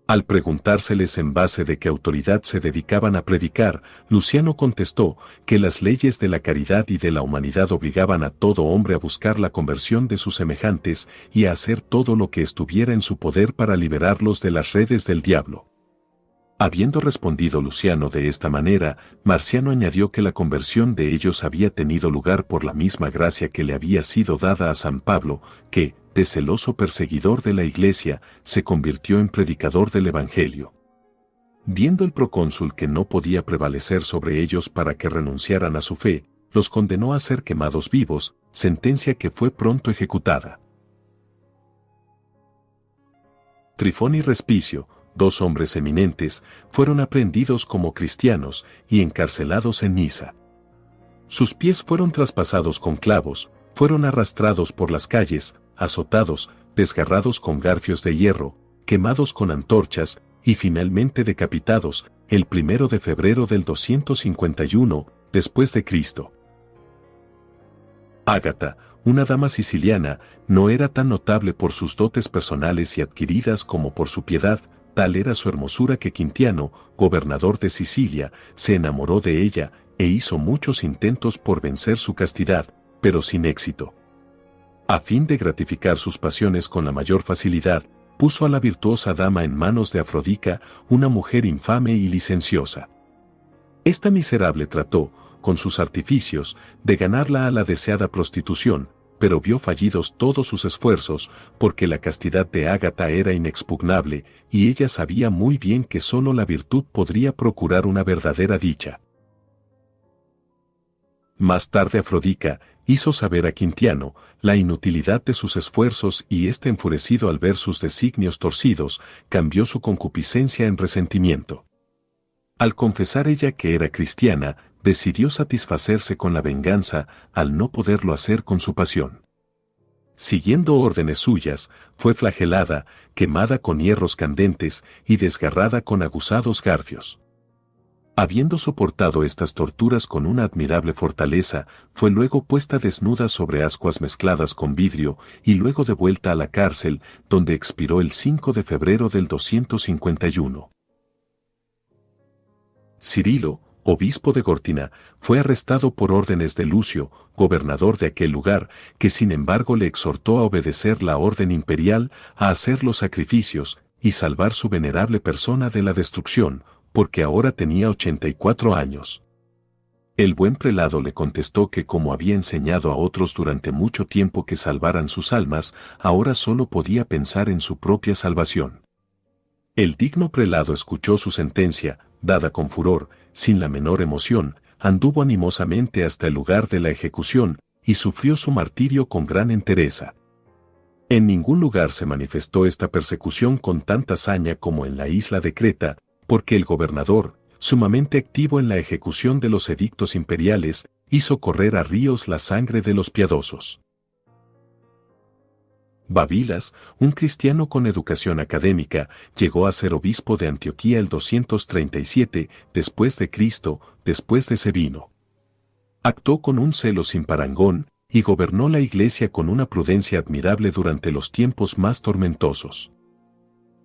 Al preguntárseles en base de qué autoridad se dedicaban a predicar, Luciano contestó que las leyes de la caridad y de la humanidad obligaban a todo hombre a buscar la conversión de sus semejantes y a hacer todo lo que estuviera en su poder para liberarlos de las redes del diablo. Habiendo respondido Luciano de esta manera, Marciano añadió que la conversión de ellos había tenido lugar por la misma gracia que le había sido dada a San Pablo, que, de celoso perseguidor de la Iglesia, se convirtió en predicador del Evangelio. Viendo el procónsul que no podía prevalecer sobre ellos para que renunciaran a su fe, los condenó a ser quemados vivos, sentencia que fue pronto ejecutada. Trifón y Respicio, dos hombres eminentes, fueron aprehendidos como cristianos y encarcelados en Nisa. Sus pies fueron traspasados con clavos, fueron arrastrados por las calles, azotados, desgarrados con garfios de hierro, quemados con antorchas y finalmente decapitados, el 1 de febrero del 251, después de Cristo. Ágata, una dama siciliana, no era tan notable por sus dotes personales y adquiridas como por su piedad. Tal era su hermosura que Quintiano, gobernador de Sicilia, se enamoró de ella e hizo muchos intentos por vencer su castidad, pero sin éxito. A fin de gratificar sus pasiones con la mayor facilidad, puso a la virtuosa dama en manos de Afrodita, una mujer infame y licenciosa. Esta miserable trató, con sus artificios, de ganarla a la deseada prostitución, pero vio fallidos todos sus esfuerzos, porque la castidad de Ágata era inexpugnable, y ella sabía muy bien que sólo la virtud podría procurar una verdadera dicha. Más tarde Afrodita hizo saber a Quintiano la inutilidad de sus esfuerzos y éste, enfurecido al ver sus designios torcidos, cambió su concupiscencia en resentimiento. Al confesar ella que era cristiana, decidió satisfacerse con la venganza al no poderlo hacer con su pasión. Siguiendo órdenes suyas, fue flagelada, quemada con hierros candentes y desgarrada con aguzados garfios. Habiendo soportado estas torturas con una admirable fortaleza, fue luego puesta desnuda sobre ascuas mezcladas con vidrio y luego devuelta a la cárcel, donde expiró el 5 de febrero del 251. Cirilo, obispo de Gortina, fue arrestado por órdenes de Lucio, gobernador de aquel lugar, que sin embargo le exhortó a obedecer la orden imperial, a hacer los sacrificios y salvar su venerable persona de la destrucción, porque ahora tenía 84 años. El buen prelado le contestó que como había enseñado a otros durante mucho tiempo que salvaran sus almas, ahora solo podía pensar en su propia salvación. El digno prelado escuchó su sentencia, dada con furor, sin la menor emoción, anduvo animosamente hasta el lugar de la ejecución, y sufrió su martirio con gran entereza. En ningún lugar se manifestó esta persecución con tanta hazaña como en la isla de Creta, porque el gobernador, sumamente activo en la ejecución de los edictos imperiales, hizo correr a ríos la sangre de los piadosos. Babilas, un cristiano con educación académica, llegó a ser obispo de Antioquía el 237 después de Cristo, después de Sabino. Actuó con un celo sin parangón y gobernó la Iglesia con una prudencia admirable durante los tiempos más tormentosos.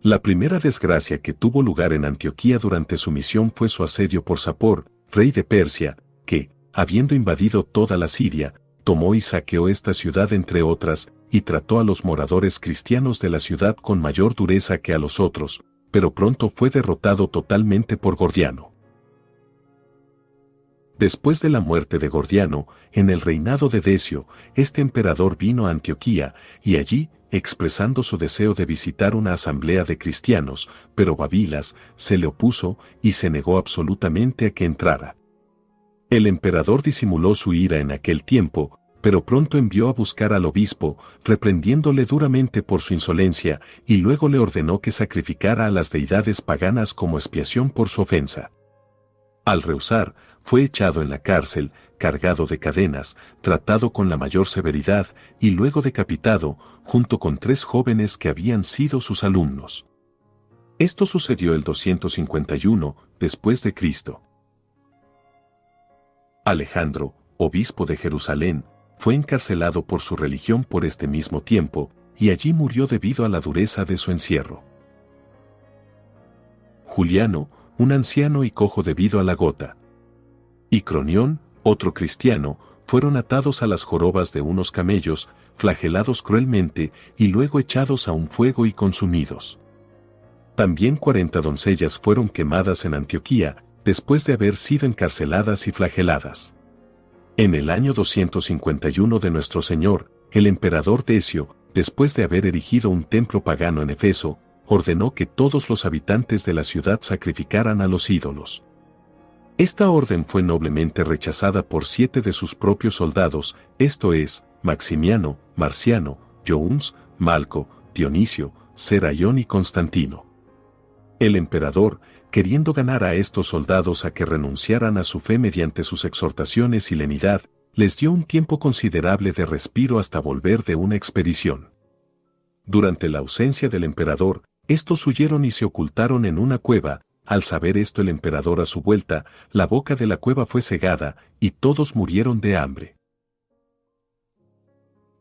La primera desgracia que tuvo lugar en Antioquía durante su misión fue su asedio por Sapor, rey de Persia, que, habiendo invadido toda la Siria, tomó y saqueó esta ciudad entre otras, y trató a los moradores cristianos de la ciudad con mayor dureza que a los otros, pero pronto fue derrotado totalmente por Gordiano. Después de la muerte de Gordiano, en el reinado de Decio, este emperador vino a Antioquía, y allí, expresando su deseo de visitar una asamblea de cristianos, pero Babilas se le opuso y se negó absolutamente a que entrara. El emperador disimuló su ira en aquel tiempo, pero pronto envió a buscar al obispo, reprendiéndole duramente por su insolencia, y luego le ordenó que sacrificara a las deidades paganas como expiación por su ofensa. Al rehusar, fue echado en la cárcel, cargado de cadenas, tratado con la mayor severidad y luego decapitado, junto con 3 jóvenes que habían sido sus alumnos. Esto sucedió el 251 después de Cristo. Alejandro, obispo de Jerusalén, fue encarcelado por su religión por este mismo tiempo, y allí murió debido a la dureza de su encierro. Juliano, un anciano y cojo debido a la gota, y Cronión, otro cristiano, fueron atados a las jorobas de unos camellos, flagelados cruelmente y luego echados a un fuego y consumidos. También 40 doncellas fueron quemadas en Antioquía, después de haber sido encarceladas y flageladas. En el año 251 de nuestro Señor, el emperador Decio, después de haber erigido un templo pagano en Efeso, ordenó que todos los habitantes de la ciudad sacrificaran a los ídolos. Esta orden fue noblemente rechazada por 7 de sus propios soldados, esto es, Maximiano, Marciano, Jouns, Malco, Dionisio, Seraión y Constantino. El emperador, queriendo ganar a estos soldados a que renunciaran a su fe mediante sus exhortaciones y lenidad, les dio un tiempo considerable de respiro hasta volver de una expedición. Durante la ausencia del emperador, estos huyeron y se ocultaron en una cueva. Al saber esto el emperador a su vuelta, la boca de la cueva fue cegada, y todos murieron de hambre.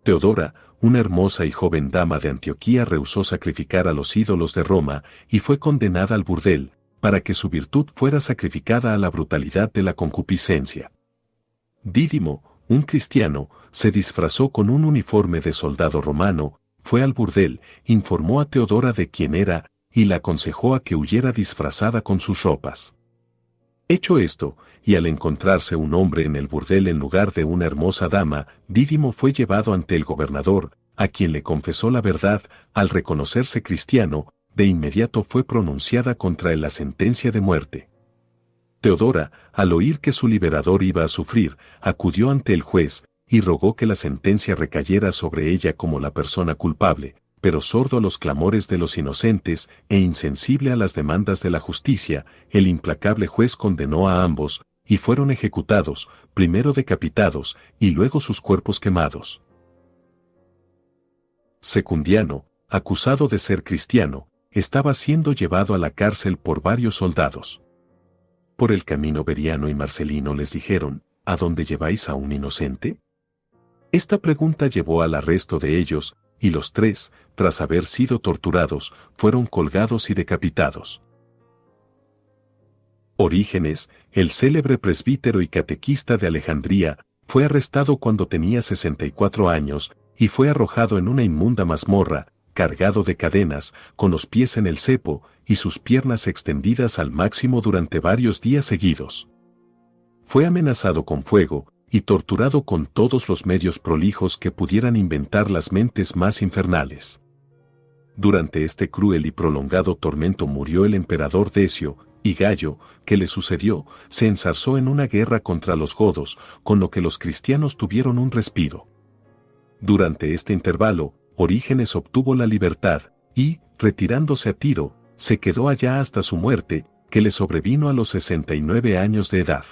Teodora, una hermosa y joven dama de Antioquía, rehusó sacrificar a los ídolos de Roma, y fue condenada al burdel, para que su virtud fuera sacrificada a la brutalidad de la concupiscencia. Dídimo, un cristiano, se disfrazó con un uniforme de soldado romano, fue al burdel, informó a Teodora de quién era, y la aconsejó a que huyera disfrazada con sus ropas. Hecho esto, y al encontrarse un hombre en el burdel en lugar de una hermosa dama, Dídimo fue llevado ante el gobernador, a quien le confesó la verdad. Al reconocerse cristiano, de inmediato fue pronunciada contra él la sentencia de muerte. Teodora, al oír que su liberador iba a sufrir, acudió ante el juez, y rogó que la sentencia recayera sobre ella como la persona culpable, pero sordo a los clamores de los inocentes e insensible a las demandas de la justicia, el implacable juez condenó a ambos, y fueron ejecutados, primero decapitados, y luego sus cuerpos quemados. Secundiano, acusado de ser cristiano, estaba siendo llevado a la cárcel por varios soldados. Por el camino Veriano y Marcelino les dijeron, ¿a dónde lleváis a un inocente? Esta pregunta llevó al arresto de ellos, y los tres, tras haber sido torturados, fueron colgados y decapitados. Orígenes, el célebre presbítero y catequista de Alejandría, fue arrestado cuando tenía 64 años, y fue arrojado en una inmunda mazmorra, cargado de cadenas, con los pies en el cepo, y sus piernas extendidas al máximo durante varios días seguidos. Fue amenazado con fuego, y torturado con todos los medios prolijos que pudieran inventar las mentes más infernales. Durante este cruel y prolongado tormento murió el emperador Decio, y Gallo, que le sucedió, se enzarzó en una guerra contra los godos, con lo que los cristianos tuvieron un respiro. Durante este intervalo, Orígenes obtuvo la libertad, y, retirándose a Tiro, se quedó allá hasta su muerte, que le sobrevino a los 69 años de edad.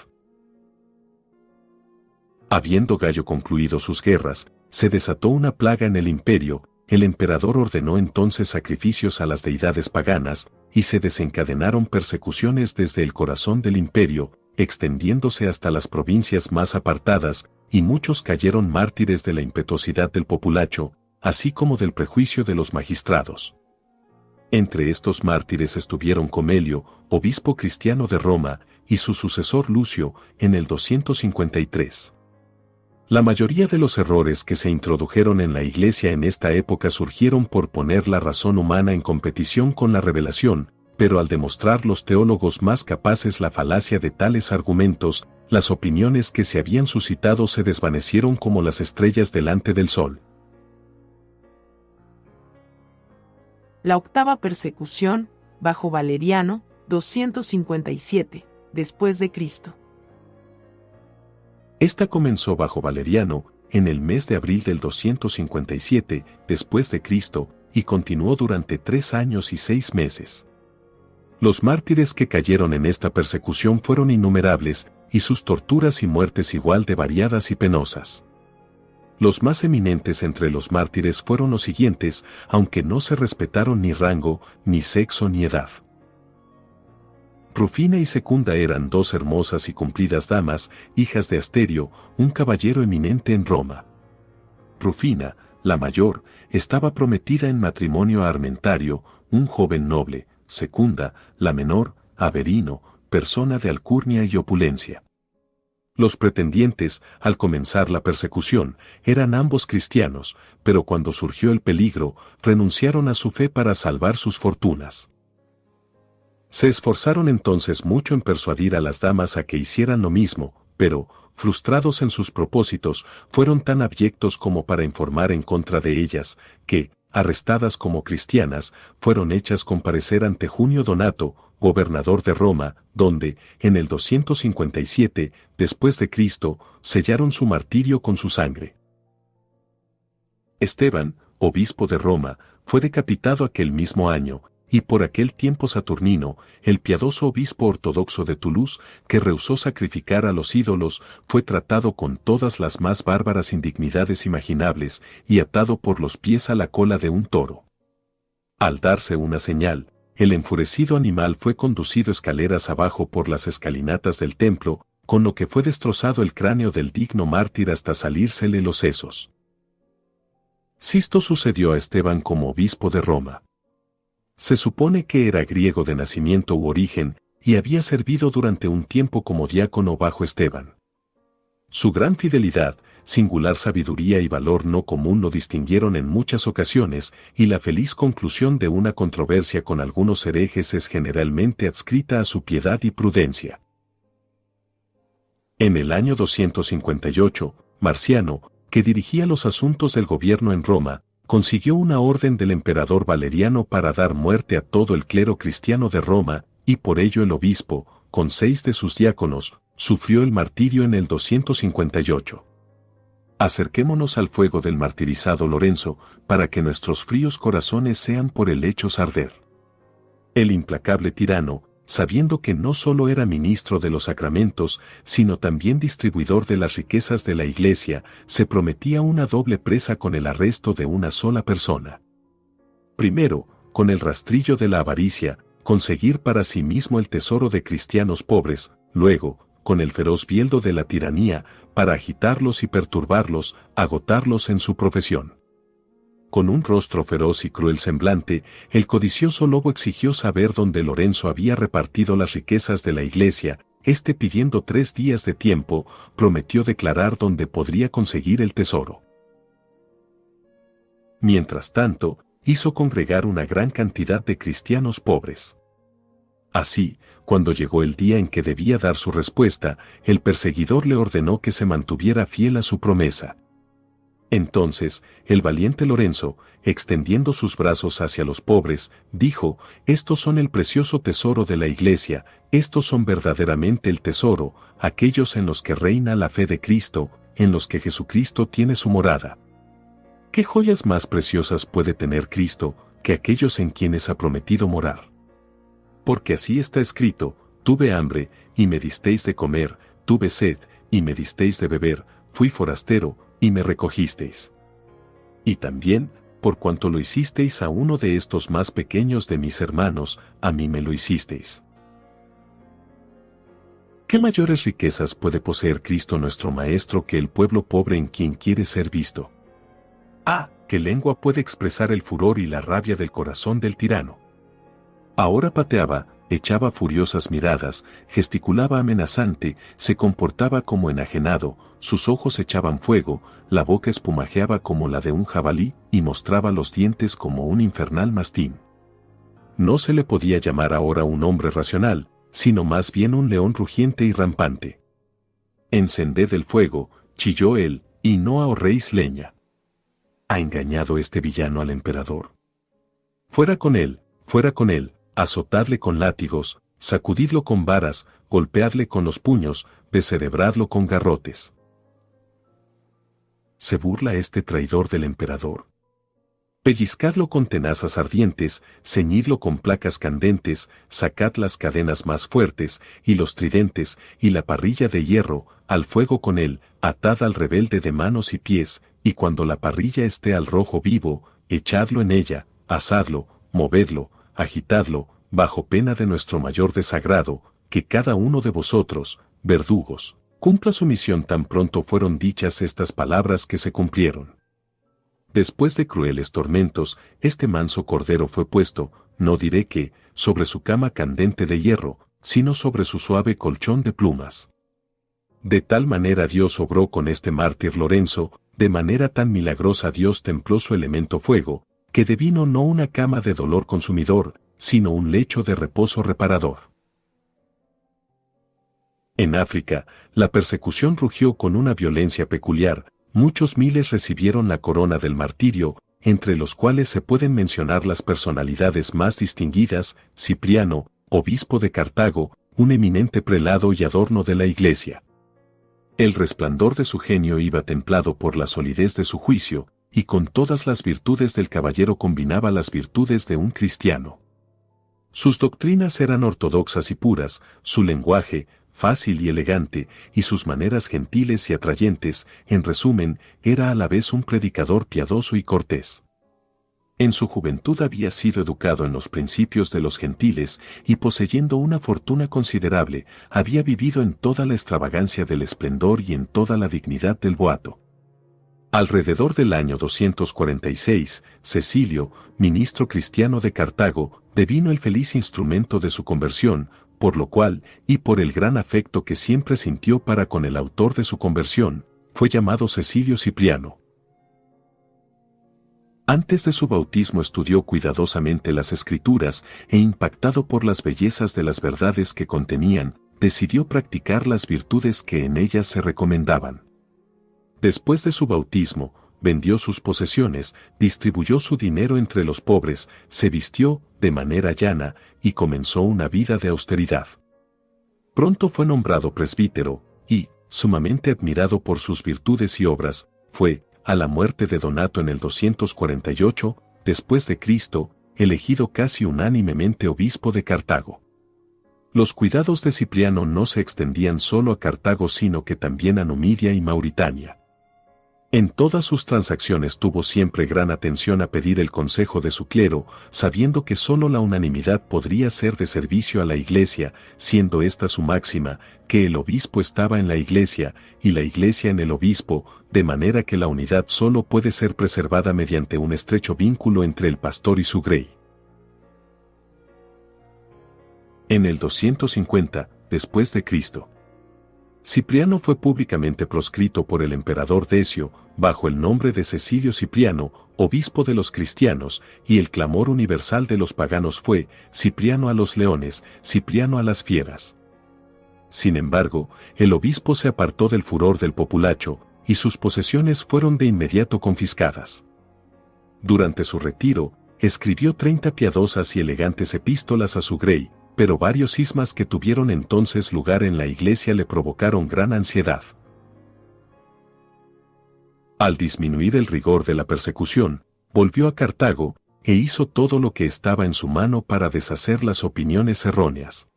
Habiendo Gallo concluido sus guerras, se desató una plaga en el imperio. El emperador ordenó entonces sacrificios a las deidades paganas, y se desencadenaron persecuciones desde el corazón del imperio, extendiéndose hasta las provincias más apartadas, y muchos cayeron mártires de la impetuosidad del populacho, así como del prejuicio de los magistrados. Entre estos mártires estuvieron Comelio, obispo cristiano de Roma, y su sucesor Lucio, en el 253. La mayoría de los errores que se introdujeron en la Iglesia en esta época surgieron por poner la razón humana en competición con la revelación, pero al demostrar los teólogos más capaces la falacia de tales argumentos, las opiniones que se habían suscitado se desvanecieron como las estrellas delante del sol. La octava persecución, bajo Valeriano, 257, después de Cristo. Esta comenzó bajo Valeriano, en el mes de abril del 257, después de Cristo, y continuó durante 3 años y 6 meses. Los mártires que cayeron en esta persecución fueron innumerables, y sus torturas y muertes igual de variadas y penosas. Los más eminentes entre los mártires fueron los siguientes, aunque no se respetaron ni rango, ni sexo ni edad. Rufina y Secunda eran 2 hermosas y cumplidas damas, hijas de Asterio, un caballero eminente en Roma. Rufina, la mayor, estaba prometida en matrimonio a Armentario, un joven noble. Secunda, la menor, a Verino, persona de alcurnia y opulencia. Los pretendientes, al comenzar la persecución, eran ambos cristianos, pero cuando surgió el peligro, renunciaron a su fe para salvar sus fortunas. Se esforzaron entonces mucho en persuadir a las damas a que hicieran lo mismo, pero, frustrados en sus propósitos, fueron tan abyectos como para informar en contra de ellas, que, arrestadas como cristianas, fueron hechas comparecer ante Junio Donato, gobernador de Roma, donde, en el 257, después de Cristo, sellaron su martirio con su sangre. Esteban, obispo de Roma, fue decapitado aquel mismo año, y por aquel tiempo Saturnino, el piadoso obispo ortodoxo de Toulouse, que rehusó sacrificar a los ídolos, fue tratado con todas las más bárbaras indignidades imaginables y atado por los pies a la cola de un toro. Al darse una señal, el enfurecido animal fue conducido escaleras abajo por las escalinatas del templo, con lo que fue destrozado el cráneo del digno mártir hasta salírsele los sesos. Sisto sucedió a Esteban como obispo de Roma. Se supone que era griego de nacimiento u origen, y había servido durante un tiempo como diácono bajo Esteban. Su gran fidelidad, singular sabiduría y valor no común lo distinguieron en muchas ocasiones, y la feliz conclusión de una controversia con algunos herejes es generalmente adscrita a su piedad y prudencia. En el año 258, Marciano, que dirigía los asuntos del gobierno en Roma, consiguió una orden del emperador Valeriano para dar muerte a todo el clero cristiano de Roma, y por ello el obispo, con 6 de sus diáconos, sufrió el martirio en el 258. Acerquémonos al fuego del martirizado Lorenzo, para que nuestros fríos corazones sean por el hechos arder. El implacable tirano, sabiendo que no solo era ministro de los sacramentos, sino también distribuidor de las riquezas de la Iglesia, se prometía una doble presa con el arresto de una sola persona. Primero, con el rastrillo de la avaricia, conseguir para sí mismo el tesoro de cristianos pobres, luego, con el feroz bieldo de la tiranía, para agitarlos y perturbarlos, agotarlos en su profesión. Con un rostro feroz y cruel semblante, el codicioso lobo exigió saber dónde Lorenzo había repartido las riquezas de la Iglesia. Pidiendo 3 días de tiempo, prometió declarar dónde podría conseguir el tesoro. Mientras tanto, hizo congregar una gran cantidad de cristianos pobres. Así, cuando llegó el día en que debía dar su respuesta, el perseguidor le ordenó que se mantuviera fiel a su promesa. Entonces, el valiente Lorenzo, extendiendo sus brazos hacia los pobres, dijo: «Estos son el precioso tesoro de la Iglesia, estos son verdaderamente el tesoro, aquellos en los que reina la fe de Cristo, en los que Jesucristo tiene su morada. ¿Qué joyas más preciosas puede tener Cristo que aquellos en quienes ha prometido morar? Porque así está escrito: tuve hambre, y me disteis de comer, tuve sed, y me disteis de beber, fui forastero, y me recogisteis. Y también, por cuanto lo hicisteis a uno de estos más pequeños de mis hermanos, a mí me lo hicisteis». ¿Qué mayores riquezas puede poseer Cristo nuestro Maestro que el pueblo pobre en quien quiere ser visto? ¿Qué lengua puede expresar el furor y la rabia del corazón del tirano? Ahora pateaba, echaba furiosas miradas, gesticulaba amenazante, se comportaba como enajenado, sus ojos echaban fuego, la boca espumajeaba como la de un jabalí y mostraba los dientes como un infernal mastín. No se le podía llamar ahora un hombre racional, sino más bien un león rugiente y rampante. «Encended el fuego», chilló él, «y no ahorréis leña». ¿Ha engañado este villano al emperador? Fuera con él, azotadle con látigos, sacudidlo con varas, golpeadle con los puños, descerebradlo con garrotes. ¿Se burla este traidor del emperador? Pellizcadlo con tenazas ardientes, ceñidlo con placas candentes, sacad las cadenas más fuertes, y los tridentes, y la parrilla de hierro, al fuego con él, atad al rebelde de manos y pies, y cuando la parrilla esté al rojo vivo, echadlo en ella, asadlo, movedlo, agitadlo, bajo pena de nuestro mayor desagrado, que cada uno de vosotros, verdugos, cumpla su misión. Tan pronto fueron dichas estas palabras que se cumplieron. Después de crueles tormentos, este manso cordero fue puesto, no diré que, sobre su cama candente de hierro, sino sobre su suave colchón de plumas. De tal manera Dios obró con este mártir Lorenzo, de manera tan milagrosa Dios templó su elemento fuego, que devino no una cama de dolor consumidor, sino un lecho de reposo reparador. En África, la persecución rugió con una violencia peculiar, muchos miles recibieron la corona del martirio, entre los cuales se pueden mencionar las personalidades más distinguidas: Cipriano, obispo de Cartago, un eminente prelado y adorno de la Iglesia. El resplandor de su genio iba templado por la solidez de su juicio, y con todas las virtudes del caballero combinaba las virtudes de un cristiano. Sus doctrinas eran ortodoxas y puras, su lenguaje, fácil y elegante, y sus maneras gentiles y atrayentes. En resumen, era a la vez un predicador piadoso y cortés. En su juventud había sido educado en los principios de los gentiles, y poseyendo una fortuna considerable, había vivido en toda la extravagancia del esplendor y en toda la dignidad del boato. Alrededor del año 246, Cecilio, ministro cristiano de Cartago, devino el feliz instrumento de su conversión, por lo cual, y por el gran afecto que siempre sintió para con el autor de su conversión, fue llamado Cecilio Cipriano. Antes de su bautismo estudió cuidadosamente las Escrituras e, impactado por las bellezas de las verdades que contenían, decidió practicar las virtudes que en ellas se recomendaban. Después de su bautismo, vendió sus posesiones, distribuyó su dinero entre los pobres, se vistió de manera llana y comenzó una vida de austeridad. Pronto fue nombrado presbítero y, sumamente admirado por sus virtudes y obras, fue, a la muerte de Donato en el 248, después de Cristo, elegido casi unánimemente obispo de Cartago. Los cuidados de Cipriano no se extendían solo a Cartago, sino que también a Numidia y Mauritania. En todas sus transacciones tuvo siempre gran atención a pedir el consejo de su clero, sabiendo que sólo la unanimidad podría ser de servicio a la Iglesia, siendo esta su máxima, que el obispo estaba en la Iglesia, y la Iglesia en el obispo, de manera que la unidad sólo puede ser preservada mediante un estrecho vínculo entre el pastor y su grey. En el 250, después de Cristo, Cipriano fue públicamente proscrito por el emperador Decio, bajo el nombre de Cecilio Cipriano, obispo de los cristianos, y el clamor universal de los paganos fue: Cipriano a los leones, Cipriano a las fieras. Sin embargo, el obispo se apartó del furor del populacho, y sus posesiones fueron de inmediato confiscadas. Durante su retiro, escribió 30 piadosas y elegantes epístolas a su grey, pero varios cismas que tuvieron entonces lugar en la Iglesia le provocaron gran ansiedad. Al disminuir el rigor de la persecución, volvió a Cartago, e hizo todo lo que estaba en su mano para deshacer las opiniones erróneas.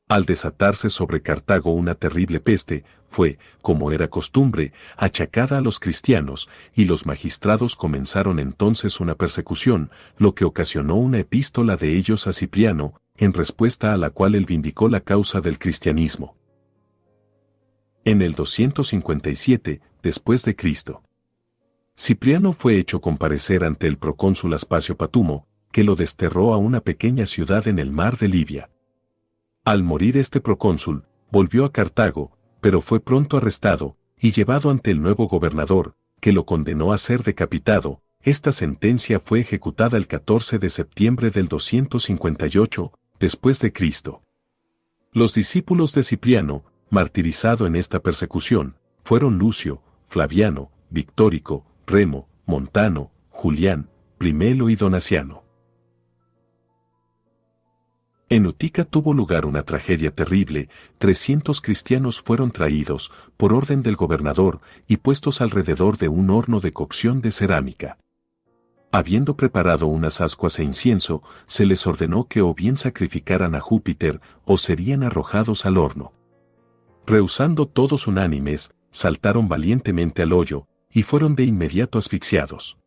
Al desatarse sobre Cartago una terrible peste, fue, como era costumbre, achacada a los cristianos, y los magistrados comenzaron entonces una persecución, lo que ocasionó una epístola de ellos a Cipriano, en respuesta a la cual él vindicó la causa del cristianismo. En el 257, después de Cristo, Cipriano fue hecho comparecer ante el procónsul Aspacio Patumo, que lo desterró a una pequeña ciudad en el mar de Libia. Al morir este procónsul, volvió a Cartago, pero fue pronto arrestado y llevado ante el nuevo gobernador, que lo condenó a ser decapitado. Esta sentencia fue ejecutada el 14 de septiembre del 258, después de Cristo. Los discípulos de Cipriano, martirizado en esta persecución, fueron Lucio, Flaviano, Victórico, Remo, Montano, Julián, Primelo y Donaciano. En Utica tuvo lugar una tragedia terrible: 300 cristianos fueron traídos, por orden del gobernador, y puestos alrededor de un horno de cocción de cerámica. Habiendo preparado unas ascuas e incienso, se les ordenó que o bien sacrificaran a Júpiter, o serían arrojados al horno. Rehusando todos unánimes, saltaron valientemente al hoyo, y fueron de inmediato asfixiados.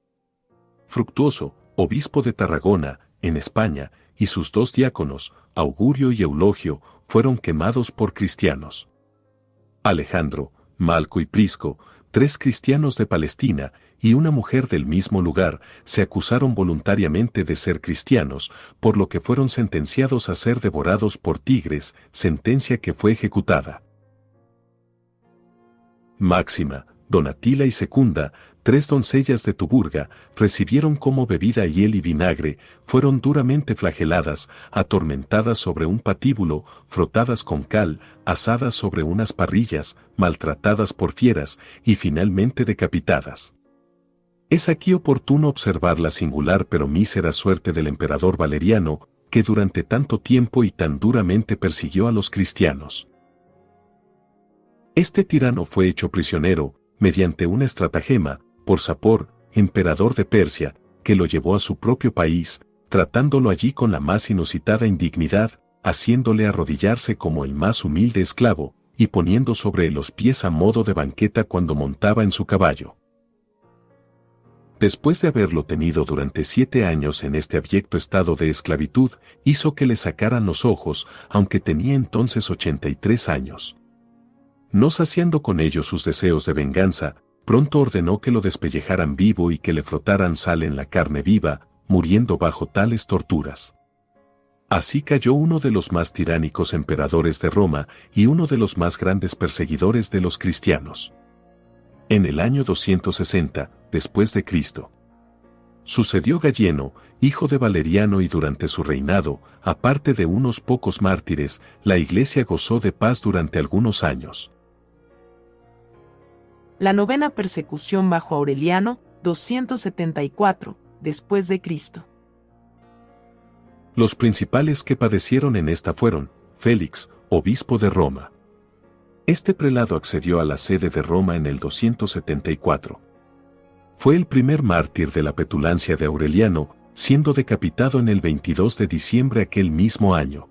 Fructuoso, obispo de Tarragona, en España, y sus 2 diáconos, Augurio y Eulogio, fueron quemados por cristianos. Alejandro, Malco y Prisco, 3 cristianos de Palestina, y una mujer del mismo lugar, se acusaron voluntariamente de ser cristianos, por lo que fueron sentenciados a ser devorados por tigres, sentencia que fue ejecutada. Máxima: Donatila y Secunda, 3 doncellas de Tuburga, recibieron como bebida hiel y vinagre, fueron duramente flageladas, atormentadas sobre un patíbulo, frotadas con cal, asadas sobre unas parrillas, maltratadas por fieras, y finalmente decapitadas. Es aquí oportuno observar la singular pero mísera suerte del emperador Valeriano, que durante tanto tiempo y tan duramente persiguió a los cristianos. Este tirano fue hecho prisionero, mediante una estratagema, por Sapor, emperador de Persia, que lo llevó a su propio país, tratándolo allí con la más inusitada indignidad, haciéndole arrodillarse como el más humilde esclavo, y poniendo sobre los pies a modo de banqueta cuando montaba en su caballo. Después de haberlo tenido durante 7 años en este abyecto estado de esclavitud, hizo que le sacaran los ojos, aunque tenía entonces 83 años. No saciando con ello sus deseos de venganza, pronto ordenó que lo despellejaran vivo y que le frotaran sal en la carne viva, muriendo bajo tales torturas. Así cayó uno de los más tiránicos emperadores de Roma y uno de los más grandes perseguidores de los cristianos. En el año 260, después de Cristo, sucedió Galleno, hijo de Valeriano, y durante su reinado, aparte de unos pocos mártires, la Iglesia gozó de paz durante algunos años. La novena persecución bajo Aureliano, 274, después de Cristo. Los principales que padecieron en esta fueron Félix, obispo de Roma. Este prelado accedió a la sede de Roma en el 274. Fue el primer mártir de la petulancia de Aureliano, siendo decapitado en el 22 de diciembre aquel mismo año.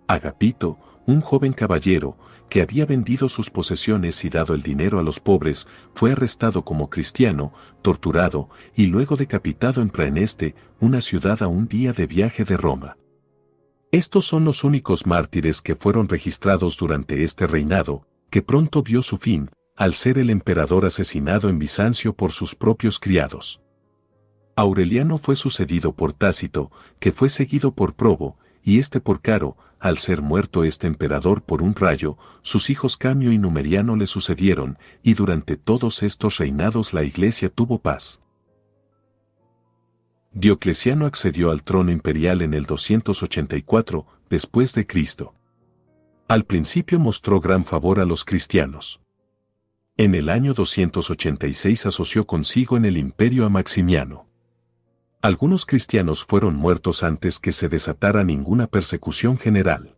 Agapito, un joven caballero, que había vendido sus posesiones y dado el dinero a los pobres, fue arrestado como cristiano, torturado y luego decapitado en Praeneste, una ciudad a un día de viaje de Roma. Estos son los únicos mártires que fueron registrados durante este reinado, que pronto vio su fin, al ser el emperador asesinado en Bizancio por sus propios criados. Aureliano fue sucedido por Tácito, que fue seguido por Probo, y este por Caro. Al ser muerto este emperador por un rayo, sus hijos Camio y Numeriano le sucedieron, y durante todos estos reinados la Iglesia tuvo paz. Diocleciano accedió al trono imperial en el 284, después de Cristo. Al principio mostró gran favor a los cristianos. En el año 286 asoció consigo en el imperio a Maximiano. Algunos cristianos fueron muertos antes que se desatara ninguna persecución general.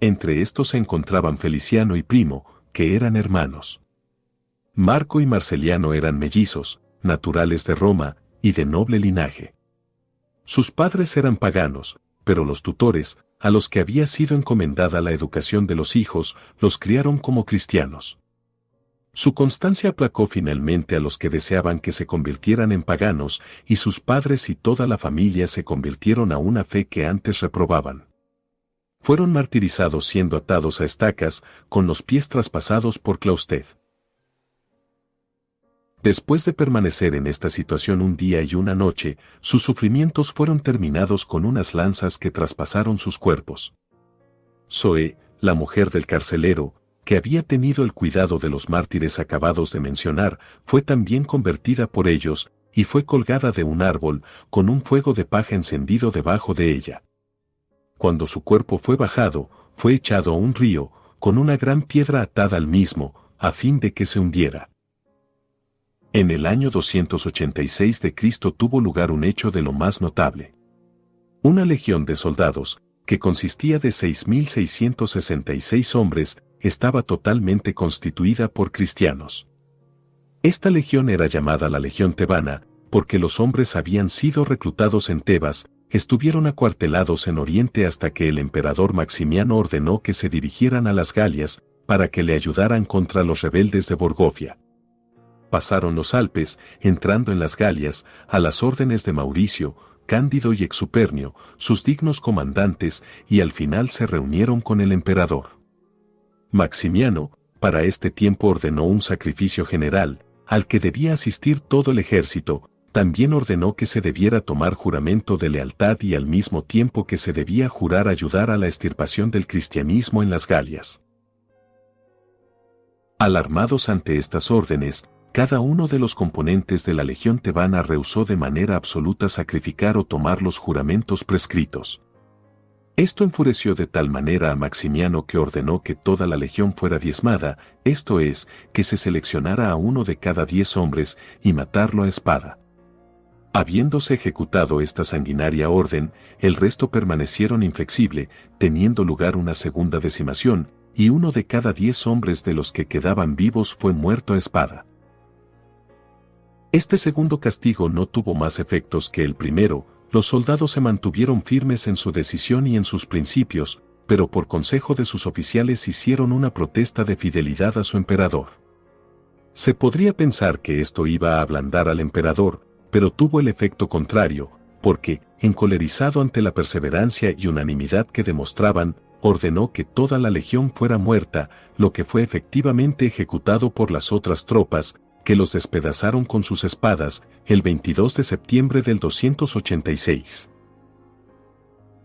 Entre estos se encontraban Feliciano y Primo, que eran hermanos. Marco y Marceliano eran mellizos, naturales de Roma, y de noble linaje. Sus padres eran paganos, pero los tutores, a los que había sido encomendada la educación de los hijos, los criaron como cristianos. Su constancia aplacó finalmente a los que deseaban que se convirtieran en paganos, y sus padres y toda la familia se convirtieron a una fe que antes reprobaban. Fueron martirizados siendo atados a estacas, con los pies traspasados por Clausted. Después de permanecer en esta situación un día y una noche, sus sufrimientos fueron terminados con unas lanzas que traspasaron sus cuerpos. Zoe, la mujer del carcelero, que había tenido el cuidado de los mártires acabados de mencionar, fue también convertida por ellos, y fue colgada de un árbol, con un fuego de paja encendido debajo de ella. Cuando su cuerpo fue bajado, fue echado a un río, con una gran piedra atada al mismo, a fin de que se hundiera. En el año 286 de Cristo tuvo lugar un hecho de lo más notable. Una legión de soldados, que consistía de 6.666 hombres, estaba totalmente constituida por cristianos. Esta legión era llamada la Legión Tebana, porque los hombres habían sido reclutados en Tebas, estuvieron acuartelados en Oriente hasta que el emperador Maximiano ordenó que se dirigieran a las Galias, para que le ayudaran contra los rebeldes de Borgofia. Pasaron los Alpes, entrando en las Galias, a las órdenes de Mauricio, Cándido y Exupernio, sus dignos comandantes, y al final se reunieron con el emperador. Maximiano, para este tiempo ordenó un sacrificio general, al que debía asistir todo el ejército. También ordenó que se debiera tomar juramento de lealtad y al mismo tiempo que se debía jurar ayudar a la extirpación del cristianismo en las Galias. Alarmados ante estas órdenes, cada uno de los componentes de la legión tebana rehusó de manera absoluta sacrificar o tomar los juramentos prescritos. Esto enfureció de tal manera a Maximiano que ordenó que toda la legión fuera diezmada, esto es, que se seleccionara a uno de cada 10 hombres y matarlo a espada. Habiéndose ejecutado esta sanguinaria orden, el resto permanecieron inflexible, teniendo lugar una segunda decimación, y uno de cada 10 hombres de los que quedaban vivos fue muerto a espada. Este segundo castigo no tuvo más efectos que el primero. Los soldados se mantuvieron firmes en su decisión y en sus principios, pero por consejo de sus oficiales hicieron una protesta de fidelidad a su emperador. Se podría pensar que esto iba a ablandar al emperador, pero tuvo el efecto contrario, porque, encolerizado ante la perseverancia y unanimidad que demostraban, ordenó que toda la legión fuera muerta, lo que fue efectivamente ejecutado por las otras tropas, que los despedazaron con sus espadas, el 22 de septiembre del 286.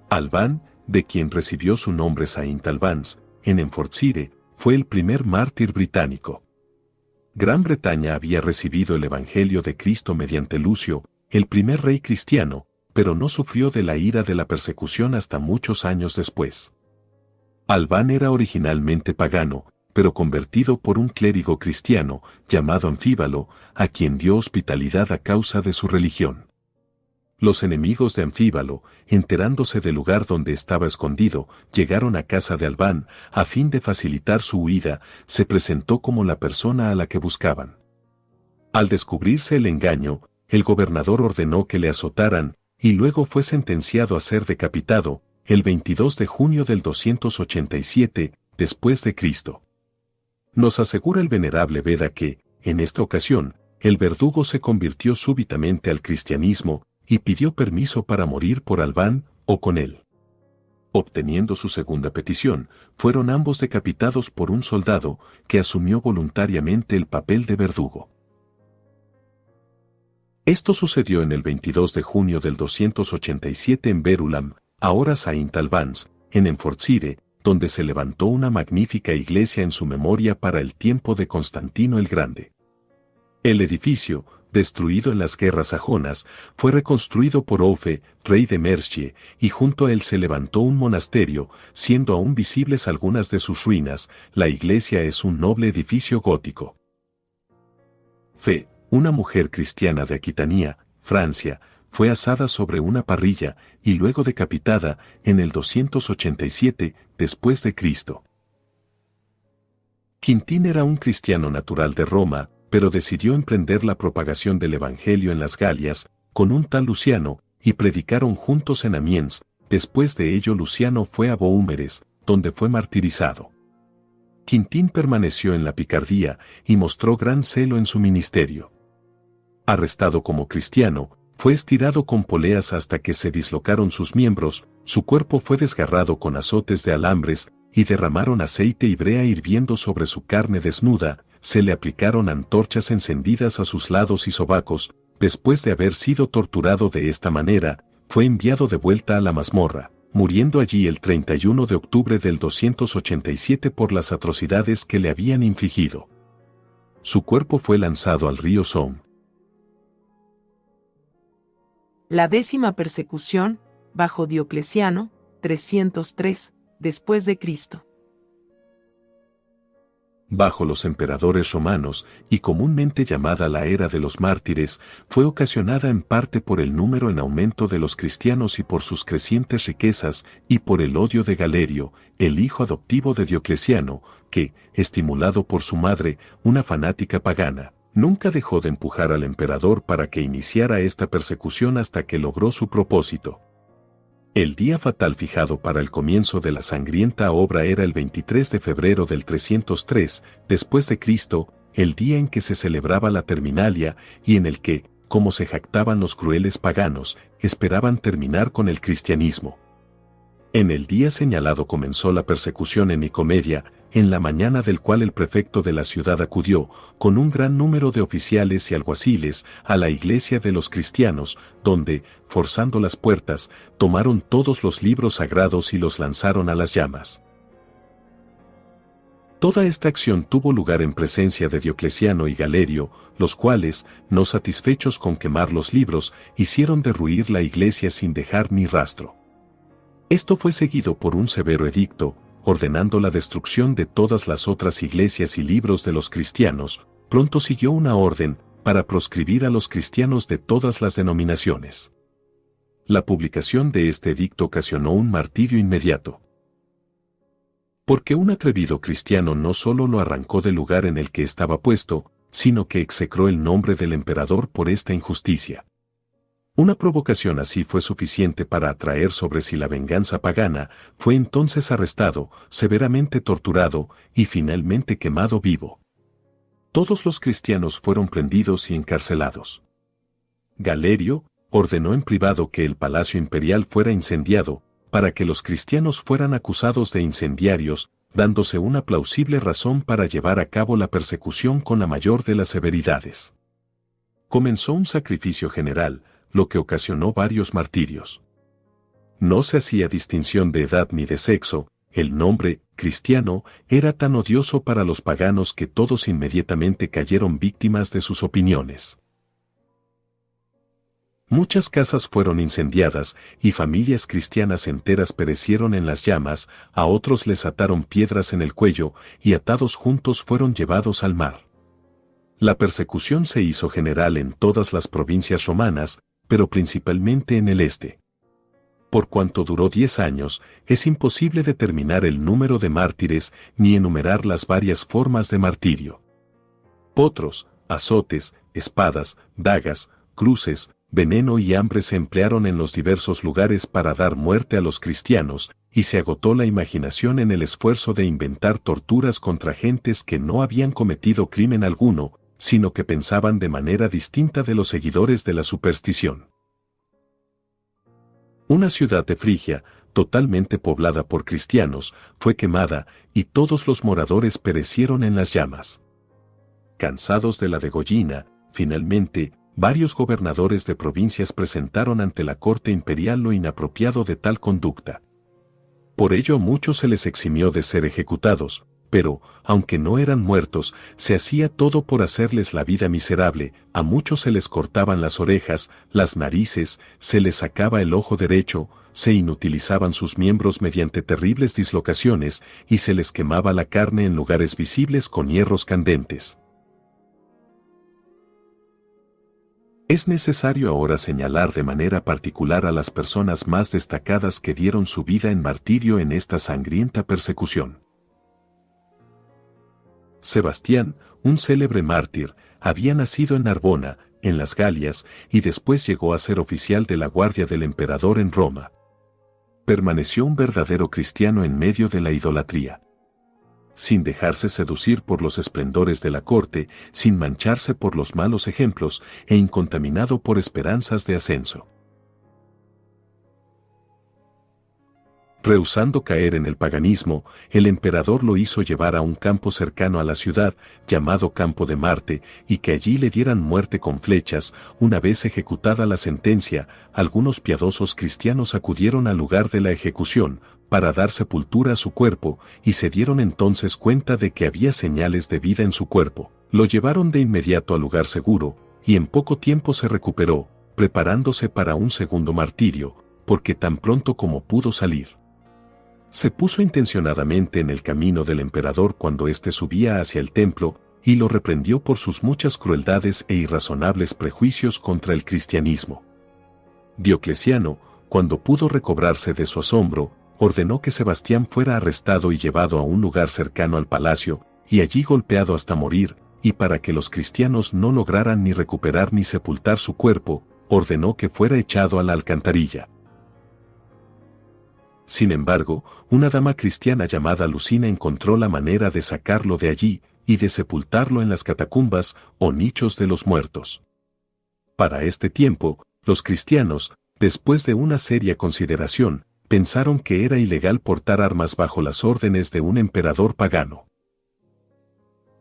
Albán, de quien recibió su nombre Saint Albans, en Enforcire, fue el primer mártir británico. Gran Bretaña había recibido el Evangelio de Cristo mediante Lucio, el primer rey cristiano, pero no sufrió de la ira de la persecución hasta muchos años después. Albán era originalmente pagano, pero convertido por un clérigo cristiano, llamado Anfíbalo, a quien dio hospitalidad a causa de su religión. Los enemigos de Anfíbalo, enterándose del lugar donde estaba escondido, llegaron a casa de Albán, a fin de facilitar su huida, se presentó como la persona a la que buscaban. Al descubrirse el engaño, el gobernador ordenó que le azotaran, y luego fue sentenciado a ser decapitado, el 22 de junio del 287, después de Cristo. Nos asegura el venerable Beda que, en esta ocasión, el verdugo se convirtió súbitamente al cristianismo y pidió permiso para morir por Albán o con él. Obteniendo su segunda petición, fueron ambos decapitados por un soldado que asumió voluntariamente el papel de verdugo. Esto sucedió en el 22 de junio del 287 en Verulam, ahora Saint Albans, en Enforcire, donde se levantó una magnífica iglesia en su memoria para el tiempo de Constantino el Grande. El edificio, destruido en las guerras sajonas, fue reconstruido por Ofe, rey de Mercie, y junto a él se levantó un monasterio, siendo aún visibles algunas de sus ruinas. La iglesia es un noble edificio gótico. Fe, una mujer cristiana de Aquitania, Francia, fue asada sobre una parrilla y luego decapitada en el 287 después de Cristo. Quintín era un cristiano natural de Roma, pero decidió emprender la propagación del Evangelio en las Galias, con un tal Luciano, y predicaron juntos en Amiens. Después de ello Luciano fue a Boúmeres, donde fue martirizado. Quintín permaneció en la picardía y mostró gran celo en su ministerio. Arrestado como cristiano, fue estirado con poleas hasta que se dislocaron sus miembros, su cuerpo fue desgarrado con azotes de alambres, y derramaron aceite y brea hirviendo sobre su carne desnuda, se le aplicaron antorchas encendidas a sus lados y sobacos. Después de haber sido torturado de esta manera, fue enviado de vuelta a la mazmorra, muriendo allí el 31 de octubre del 287 por las atrocidades que le habían infligido. Su cuerpo fue lanzado al río Somme. La 10ª persecución, bajo Diocleciano, 303, después de Cristo. Bajo los emperadores romanos, y comúnmente llamada la era de los mártires, fue ocasionada en parte por el número en aumento de los cristianos y por sus crecientes riquezas, y por el odio de Galerio, el hijo adoptivo de Diocleciano, que, estimulado por su madre, una fanática pagana, nunca dejó de empujar al emperador para que iniciara esta persecución hasta que logró su propósito. El día fatal fijado para el comienzo de la sangrienta obra era el 23 de febrero del 303, después de Cristo, el día en que se celebraba la Terminalia y en el que, como se jactaban los crueles paganos, esperaban terminar con el cristianismo. En el día señalado comenzó la persecución en Nicomedia, en la mañana del cual el prefecto de la ciudad acudió, con un gran número de oficiales y alguaciles, a la iglesia de los cristianos, donde, forzando las puertas, tomaron todos los libros sagrados y los lanzaron a las llamas. Toda esta acción tuvo lugar en presencia de Diocleciano y Galerio, los cuales, no satisfechos con quemar los libros, hicieron derruir la iglesia sin dejar ni rastro. Esto fue seguido por un severo edicto, ordenando la destrucción de todas las otras iglesias y libros de los cristianos. Pronto siguió una orden para proscribir a los cristianos de todas las denominaciones. La publicación de este edicto ocasionó un martirio inmediato. Porque un atrevido cristiano no solo lo arrancó del lugar en el que estaba puesto, sino que execró el nombre del emperador por esta injusticia. Una provocación así fue suficiente para atraer sobre sí la venganza pagana. Fue entonces arrestado, severamente torturado y finalmente quemado vivo. Todos los cristianos fueron prendidos y encarcelados. Galerio ordenó en privado que el palacio imperial fuera incendiado, para que los cristianos fueran acusados de incendiarios, dándose una plausible razón para llevar a cabo la persecución con la mayor de las severidades. Comenzó un sacrificio general, lo que ocasionó varios martirios. No se hacía distinción de edad ni de sexo. El nombre, cristiano, era tan odioso para los paganos que todos inmediatamente cayeron víctimas de sus opiniones. Muchas casas fueron incendiadas y familias cristianas enteras perecieron en las llamas. A otros les ataron piedras en el cuello y atados juntos fueron llevados al mar. La persecución se hizo general en todas las provincias romanas, pero principalmente en el este. Por cuanto duró 10 años, es imposible determinar el número de mártires ni enumerar las varias formas de martirio. Potros, azotes, espadas, dagas, cruces, veneno y hambre se emplearon en los diversos lugares para dar muerte a los cristianos, y se agotó la imaginación en el esfuerzo de inventar torturas contra gentes que no habían cometido crimen alguno, sino que pensaban de manera distinta de los seguidores de la superstición. Una ciudad de Frigia, totalmente poblada por cristianos, fue quemada, y todos los moradores perecieron en las llamas. Cansados de la degollina, finalmente, varios gobernadores de provincias presentaron ante la corte imperial lo inapropiado de tal conducta. Por ello a muchos se les eximió de ser ejecutados, pero, aunque no eran muertos, se hacía todo por hacerles la vida miserable. A muchos se les cortaban las orejas, las narices, se les sacaba el ojo derecho, se inutilizaban sus miembros mediante terribles dislocaciones y se les quemaba la carne en lugares visibles con hierros candentes. Es necesario ahora señalar de manera particular a las personas más destacadas que dieron su vida en martirio en esta sangrienta persecución. Sebastián, un célebre mártir, había nacido en Narbona, en las Galias, y después llegó a ser oficial de la guardia del emperador en Roma. Permaneció un verdadero cristiano en medio de la idolatría. Sin dejarse seducir por los esplendores de la corte, sin mancharse por los malos ejemplos, e incontaminado por esperanzas de ascenso. Rehusando caer en el paganismo, el emperador lo hizo llevar a un campo cercano a la ciudad, llamado Campo de Marte, y que allí le dieran muerte con flechas. Una vez ejecutada la sentencia, algunos piadosos cristianos acudieron al lugar de la ejecución, para dar sepultura a su cuerpo, y se dieron entonces cuenta de que había señales de vida en su cuerpo. Lo llevaron de inmediato al lugar seguro, y en poco tiempo se recuperó, preparándose para un segundo martirio, porque tan pronto como pudo salir, se puso intencionadamente en el camino del emperador cuando éste subía hacia el templo, y lo reprendió por sus muchas crueldades e irrazonables prejuicios contra el cristianismo. Diocleciano, cuando pudo recobrarse de su asombro, ordenó que Sebastián fuera arrestado y llevado a un lugar cercano al palacio, y allí golpeado hasta morir, y para que los cristianos no lograran ni recuperar ni sepultar su cuerpo, ordenó que fuera echado a la alcantarilla. Sin embargo, una dama cristiana llamada Lucina encontró la manera de sacarlo de allí y de sepultarlo en las catacumbas o nichos de los muertos. Para este tiempo, los cristianos, después de una seria consideración, pensaron que era ilegal portar armas bajo las órdenes de un emperador pagano.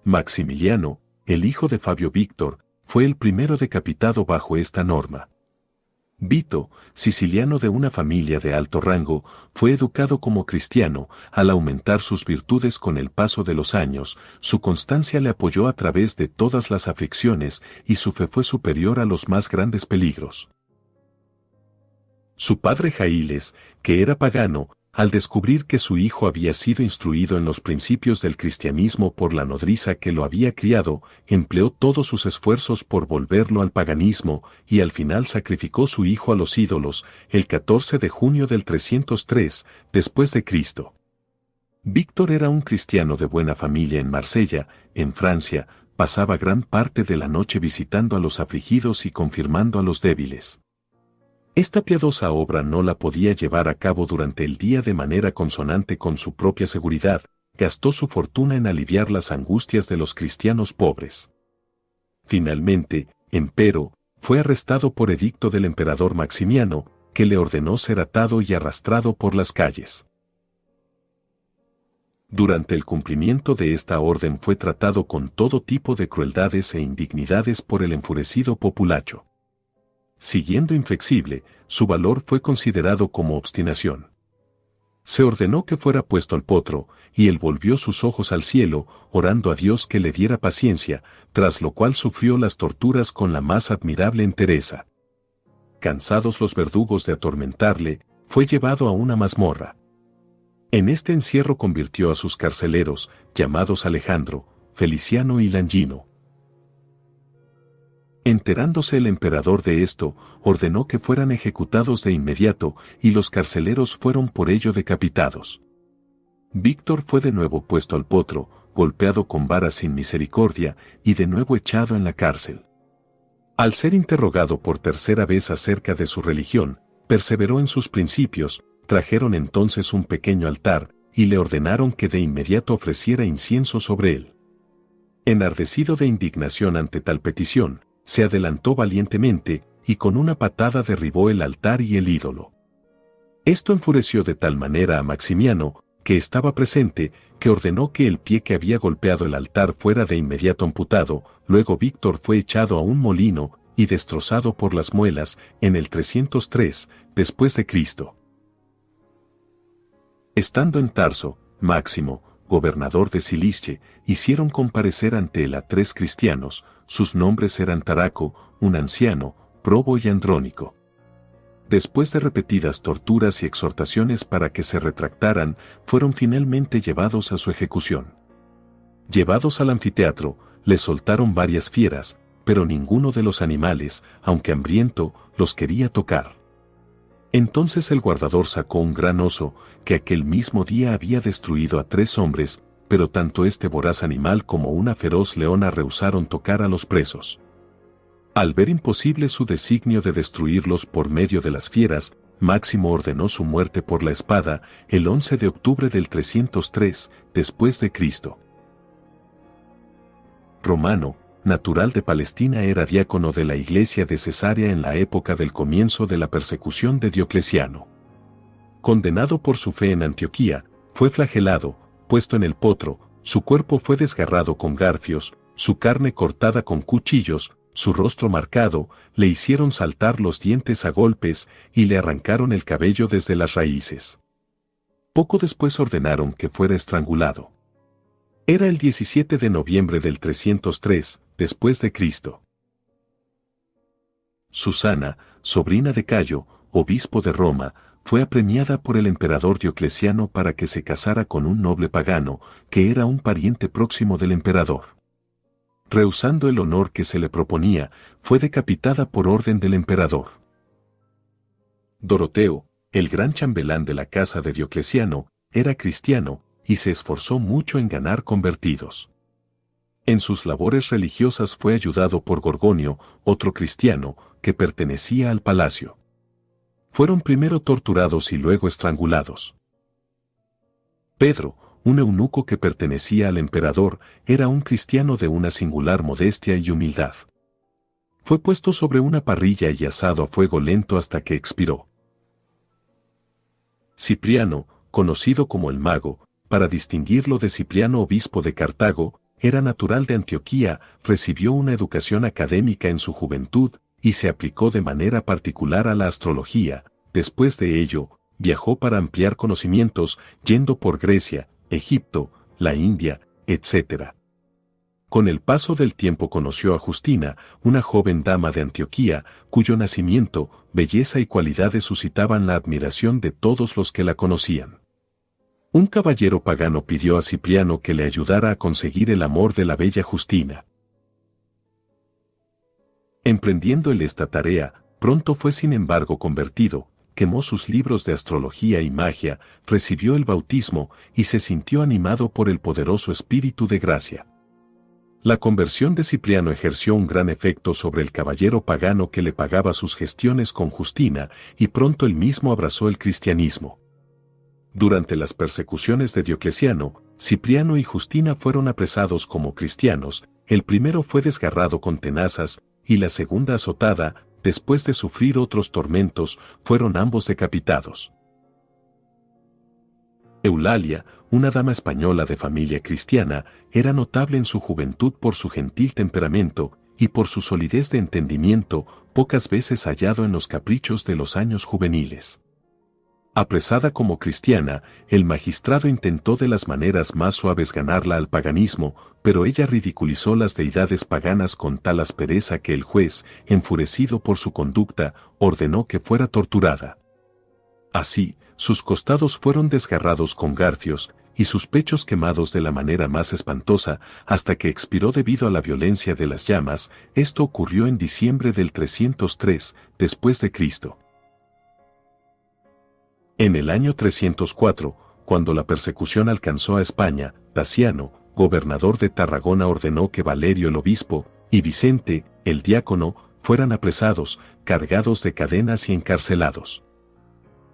Maximiliano, el hijo de Fabio Víctor, fue el primero decapitado bajo esta norma. Vito, siciliano de una familia de alto rango, fue educado como cristiano. Al aumentar sus virtudes con el paso de los años, su constancia le apoyó a través de todas las aflicciones y su fe fue superior a los más grandes peligros. Su padre Jailes, que era pagano, al descubrir que su hijo había sido instruido en los principios del cristianismo por la nodriza que lo había criado, empleó todos sus esfuerzos por volverlo al paganismo, y al final sacrificó su hijo a los ídolos, el 14 de junio del 303, después de Cristo. Víctor era un cristiano de buena familia en Marsella, en Francia, pasaba gran parte de la noche visitando a los afligidos y confirmando a los débiles. Esta piadosa obra no la podía llevar a cabo durante el día de manera consonante con su propia seguridad, gastó su fortuna en aliviar las angustias de los cristianos pobres. Finalmente, empero, fue arrestado por edicto del emperador Maximiano, que le ordenó ser atado y arrastrado por las calles. Durante el cumplimiento de esta orden fue tratado con todo tipo de crueldades e indignidades por el enfurecido populacho. Siguiendo inflexible, su valor fue considerado como obstinación. Se ordenó que fuera puesto al potro, y él volvió sus ojos al cielo, orando a Dios que le diera paciencia, tras lo cual sufrió las torturas con la más admirable entereza. Cansados los verdugos de atormentarle, fue llevado a una mazmorra. En este encierro convirtió a sus carceleros, llamados Alejandro, Feliciano y Langino. Enterándose el emperador de esto, ordenó que fueran ejecutados de inmediato, y los carceleros fueron por ello decapitados. Víctor fue de nuevo puesto al potro, golpeado con varas sin misericordia, y de nuevo echado en la cárcel. Al ser interrogado por tercera vez acerca de su religión, perseveró en sus principios. Trajeron entonces un pequeño altar, y le ordenaron que de inmediato ofreciera incienso sobre él. Enardecido de indignación ante tal petición, se adelantó valientemente, y con una patada derribó el altar y el ídolo. Esto enfureció de tal manera a Maximiano, que estaba presente, que ordenó que el pie que había golpeado el altar fuera de inmediato amputado. Luego Víctor fue echado a un molino, y destrozado por las muelas, en el 303, después de Cristo. Estando en Tarso, Máximo, gobernador de Cilicia, hicieron comparecer ante él a 3 cristianos. Sus nombres eran Taraco, un anciano, Probo y Andrónico. Después de repetidas torturas y exhortaciones para que se retractaran, fueron finalmente llevados a su ejecución. Llevados al anfiteatro, les soltaron varias fieras, pero ninguno de los animales, aunque hambriento, los quería tocar. Entonces el guardador sacó un gran oso, que aquel mismo día había destruido a 3 hombres, pero tanto este voraz animal como una feroz leona rehusaron tocar a los presos. Al ver imposible su designio de destruirlos por medio de las fieras, Máximo ordenó su muerte por la espada, el 11 de octubre del 303, después de Cristo. Romano, natural de Palestina, era diácono de la iglesia de Cesarea en la época del comienzo de la persecución de Diocleciano. Condenado por su fe en Antioquía, fue flagelado, puesto en el potro, su cuerpo fue desgarrado con garfios, su carne cortada con cuchillos, su rostro marcado, le hicieron saltar los dientes a golpes y le arrancaron el cabello desde las raíces. Poco después ordenaron que fuera estrangulado. Era el 17 de noviembre del 303, después de Cristo. Susana, sobrina de Cayo, obispo de Roma, fue apremiada por el emperador Diocleciano para que se casara con un noble pagano, que era un pariente próximo del emperador. Rehusando el honor que se le proponía, fue decapitada por orden del emperador. Doroteo, el gran chambelán de la casa de Diocleciano, era cristiano, y se esforzó mucho en ganar convertidos. En sus labores religiosas fue ayudado por Gorgonio, otro cristiano, que pertenecía al palacio. Fueron primero torturados y luego estrangulados. Pedro, un eunuco que pertenecía al emperador, era un cristiano de una singular modestia y humildad. Fue puesto sobre una parrilla y asado a fuego lento hasta que expiró. Cipriano, conocido como el Mago, para distinguirlo de Cipriano, obispo de Cartago, era natural de Antioquía, recibió una educación académica en su juventud, y se aplicó de manera particular a la astrología. Después de ello, viajó para ampliar conocimientos, yendo por Grecia, Egipto, la India, etc. Con el paso del tiempo conoció a Justina, una joven dama de Antioquía, cuyo nacimiento, belleza y cualidades suscitaban la admiración de todos los que la conocían. Un caballero pagano pidió a Cipriano que le ayudara a conseguir el amor de la bella Justina. Emprendiendo él esta tarea, pronto fue sin embargo convertido, quemó sus libros de astrología y magia, recibió el bautismo y se sintió animado por el poderoso espíritu de gracia. La conversión de Cipriano ejerció un gran efecto sobre el caballero pagano que le pagaba sus gestiones con Justina, y pronto él mismo abrazó el cristianismo. Durante las persecuciones de Diocleciano, Cipriano y Justina fueron apresados como cristianos, el primero fue desgarrado con tenazas, y la segunda azotada. Después de sufrir otros tormentos, fueron ambos decapitados. Eulalia, una dama española de familia cristiana, era notable en su juventud por su gentil temperamento y por su solidez de entendimiento, pocas veces hallado en los caprichos de los años juveniles. Apresada como cristiana, el magistrado intentó de las maneras más suaves ganarla al paganismo, pero ella ridiculizó las deidades paganas con tal aspereza que el juez, enfurecido por su conducta, ordenó que fuera torturada. Así, sus costados fueron desgarrados con garfios, y sus pechos quemados de la manera más espantosa, hasta que expiró debido a la violencia de las llamas. Esto ocurrió en diciembre del 303, después de Cristo. En el año 304, cuando la persecución alcanzó a España, Daciano, gobernador de Tarragona, ordenó que Valerio el obispo y Vicente, el diácono, fueran apresados, cargados de cadenas y encarcelados.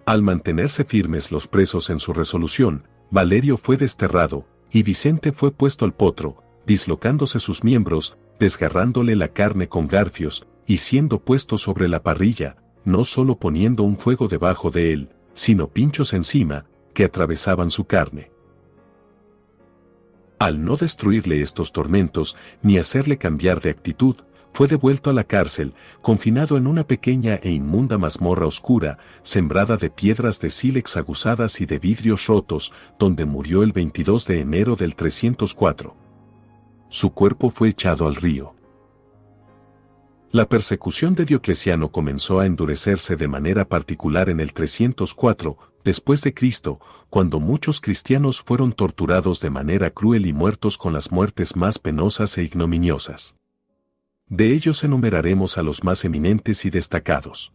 Al mantenerse firmes los presos en su resolución, Valerio fue desterrado, y Vicente fue puesto al potro, dislocándose sus miembros, desgarrándole la carne con garfios, y siendo puesto sobre la parrilla, no solo poniendo un fuego debajo de él, sino pinchos encima, que atravesaban su carne. Al no destruirle estos tormentos, ni hacerle cambiar de actitud, fue devuelto a la cárcel, confinado en una pequeña e inmunda mazmorra oscura, sembrada de piedras de sílex aguzadas y de vidrios rotos, donde murió el 22 de enero del 304. Su cuerpo fue echado al río. La persecución de Diocleciano comenzó a endurecerse de manera particular en el 304, después de Cristo, cuando muchos cristianos fueron torturados de manera cruel y muertos con las muertes más penosas e ignominiosas. De ellos enumeraremos a los más eminentes y destacados.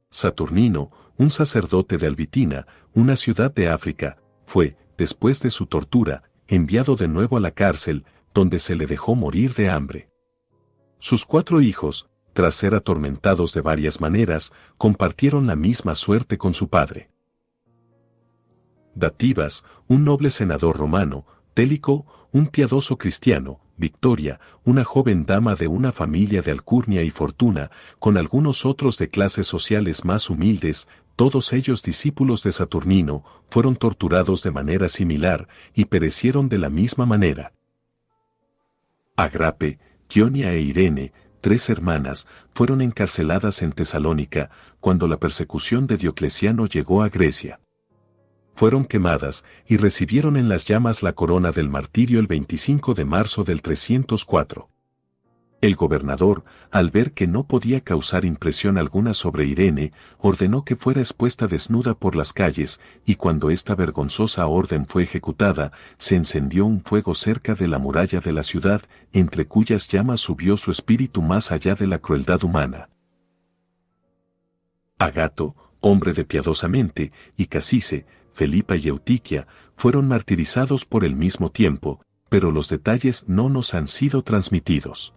Saturnino, un sacerdote de Albitina, una ciudad de África, fue, después de su tortura, enviado de nuevo a la cárcel, donde se le dejó morir de hambre. Sus 4 hijos, tras ser atormentados de varias maneras, compartieron la misma suerte con su padre. Dativas, un noble senador romano, Télico, un piadoso cristiano, Victoria, una joven dama de una familia de alcurnia y fortuna, con algunos otros de clases sociales más humildes, todos ellos discípulos de Saturnino, fueron torturados de manera similar y perecieron de la misma manera. Agrape, Quionia e Irene, 3 hermanas, fueron encarceladas en Tesalónica, cuando la persecución de Diocleciano llegó a Grecia. Fueron quemadas y recibieron en las llamas la corona del martirio el 25 de marzo del 304. El gobernador, al ver que no podía causar impresión alguna sobre Irene, ordenó que fuera expuesta desnuda por las calles, y cuando esta vergonzosa orden fue ejecutada, se encendió un fuego cerca de la muralla de la ciudad, entre cuyas llamas subió su espíritu más allá de la crueldad humana. Agato, hombre de piadosa mente, y Casice, Felipa y Eutiquia, fueron martirizados por el mismo tiempo, pero los detalles no nos han sido transmitidos.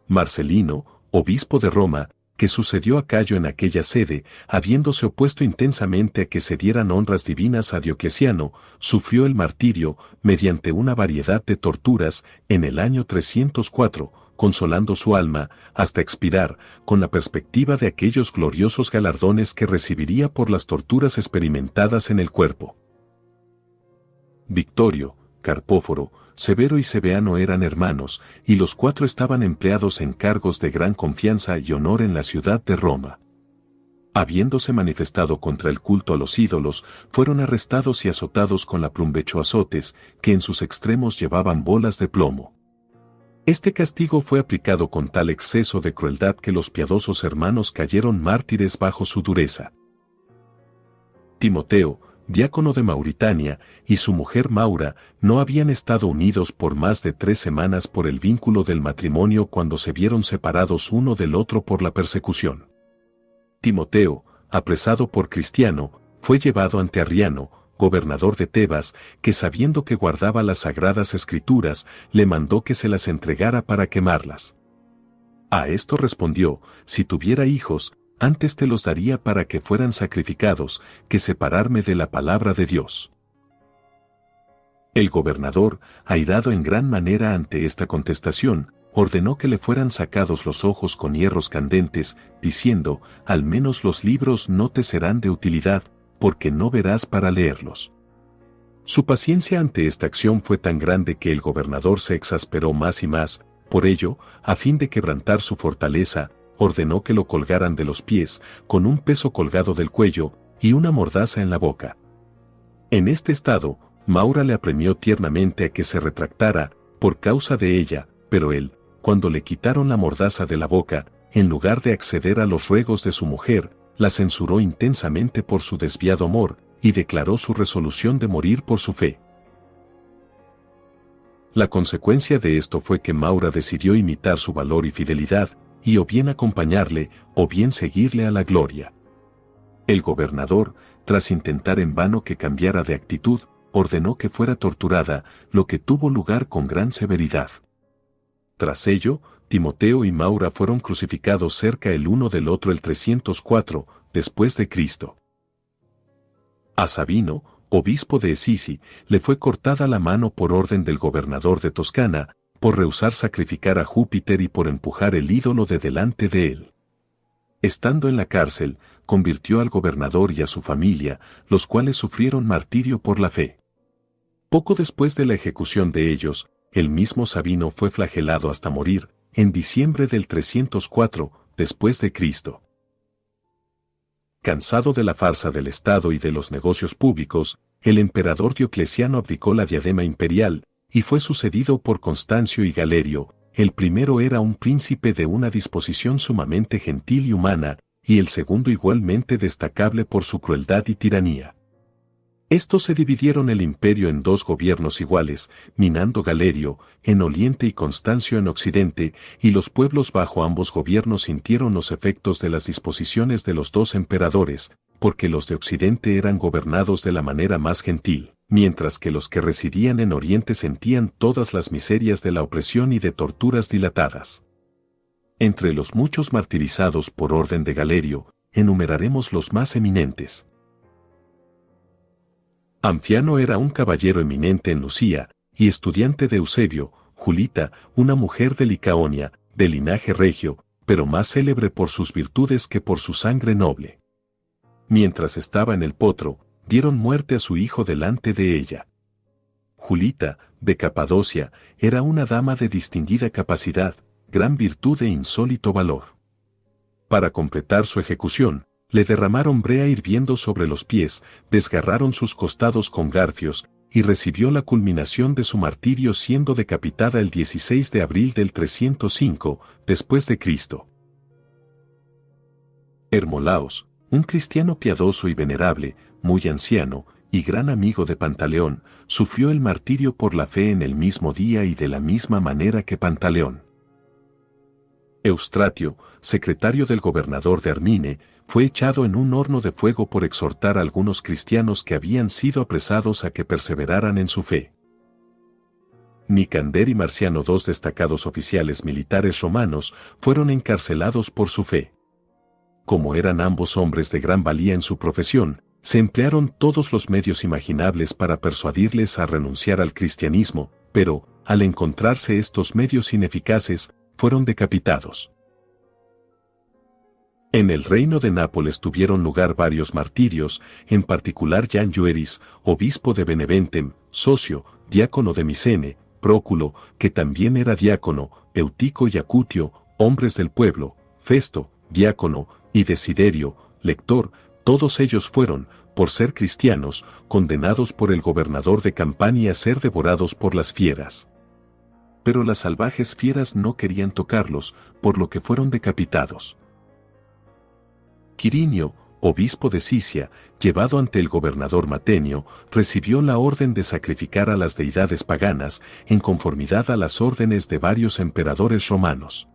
Marcelino, obispo de Roma, que sucedió a Cayo en aquella sede, habiéndose opuesto intensamente a que se dieran honras divinas a Diocleciano, sufrió el martirio, mediante una variedad de torturas, en el año 304, consolando su alma, hasta expirar, con la perspectiva de aquellos gloriosos galardones que recibiría por las torturas experimentadas en el cuerpo. Victorio, Carpóforo, Severo y Sebeano eran hermanos, y los cuatro estaban empleados en cargos de gran confianza y honor en la ciudad de Roma. Habiéndose manifestado contra el culto a los ídolos, fueron arrestados y azotados con la plumbecho azotes, que en sus extremos llevaban bolas de plomo. Este castigo fue aplicado con tal exceso de crueldad que los piadosos hermanos cayeron mártires bajo su dureza. Timoteo, diácono de Mauritania, y su mujer Maura, no habían estado unidos por más de 3 semanas por el vínculo del matrimonio cuando se vieron separados uno del otro por la persecución. Timoteo, apresado por Cristiano, fue llevado ante Arriano, gobernador de Tebas, que sabiendo que guardaba las sagradas escrituras, le mandó que se las entregara para quemarlas. A esto respondió: si tuviera hijos, antes te los daría para que fueran sacrificados, que separarme de la palabra de Dios. El gobernador, airado en gran manera ante esta contestación, ordenó que le fueran sacados los ojos con hierros candentes, diciendo: al menos los libros no te serán de utilidad, porque no verás para leerlos. Su paciencia ante esta acción fue tan grande que el gobernador se exasperó más y más. Por ello, a fin de quebrantar su fortaleza, ordenó que lo colgaran de los pies, con un peso colgado del cuello, y una mordaza en la boca. En este estado, Maura le apremió tiernamente a que se retractara, por causa de ella, pero él, cuando le quitaron la mordaza de la boca, en lugar de acceder a los ruegos de su mujer, la censuró intensamente por su desviado amor, y declaró su resolución de morir por su fe. La consecuencia de esto fue que Maura decidió imitar su valor y fidelidad, y o bien acompañarle, o bien seguirle a la gloria. El gobernador, tras intentar en vano que cambiara de actitud, ordenó que fuera torturada, lo que tuvo lugar con gran severidad. Tras ello, Timoteo y Maura fueron crucificados cerca el uno del otro el 304, después de Cristo. A Sabino, obispo de Esisi, le fue cortada la mano por orden del gobernador de Toscana, por rehusar sacrificar a Júpiter y por empujar el ídolo de delante de él. Estando en la cárcel, convirtió al gobernador y a su familia, los cuales sufrieron martirio por la fe. Poco después de la ejecución de ellos, el mismo Sabino fue flagelado hasta morir, en diciembre del 304, después de Cristo. Cansado de la farsa del Estado y de los negocios públicos, el emperador Diocleciano abdicó la diadema imperial, y fue sucedido por Constancio y Galerio. El primero era un príncipe de una disposición sumamente gentil y humana, y el segundo igualmente destacable por su crueldad y tiranía. Estos se dividieron el imperio en 2 gobiernos iguales, minando Galerio en Oriente y Constancio en Occidente, y los pueblos bajo ambos gobiernos sintieron los efectos de las disposiciones de los 2 emperadores, porque los de Occidente eran gobernados de la manera más gentil, mientras que los que residían en Oriente sentían todas las miserias de la opresión y de torturas dilatadas. Entre los muchos martirizados por orden de Galerio, enumeraremos los más eminentes. Anfiano era un caballero eminente en Lucía, y estudiante de Eusebio. Julita, una mujer de Licaonia, de linaje regio, pero más célebre por sus virtudes que por su sangre noble. Mientras estaba en el potro, dieron muerte a su hijo delante de ella. Julita, de Capadocia, era una dama de distinguida capacidad, gran virtud e insólito valor. Para completar su ejecución, le derramaron brea hirviendo sobre los pies, desgarraron sus costados con garfios, y recibió la culminación de su martirio siendo decapitada el 16 de abril del 305, después de Cristo. Hermolaos, un cristiano piadoso y venerable, muy anciano, y gran amigo de Pantaleón, sufrió el martirio por la fe en el mismo día y de la misma manera que Pantaleón. Eustratio, secretario del gobernador de Armine, fue echado en un horno de fuego por exhortar a algunos cristianos que habían sido apresados a que perseveraran en su fe. Nicander y Marciano, 2 destacados oficiales militares romanos, fueron encarcelados por su fe. Como eran ambos hombres de gran valía en su profesión, se emplearon todos los medios imaginables para persuadirles a renunciar al cristianismo, pero, al encontrarse estos medios ineficaces, fueron decapitados. En el reino de Nápoles tuvieron lugar varios martirios, en particular Jan Llueris, obispo de Beneventem, socio, diácono de Micene, Próculo, que también era diácono, Eutico y Acutio, hombres del pueblo, Festo, diácono, y Desiderio, lector, todos ellos fueron, por ser cristianos, condenados por el gobernador de Campania a ser devorados por las fieras. Pero las salvajes fieras no querían tocarlos, por lo que fueron decapitados. Quirinio, obispo de Sicia, llevado ante el gobernador Matenio, recibió la orden de sacrificar a las deidades paganas, en conformidad a las órdenes de varios emperadores romanos.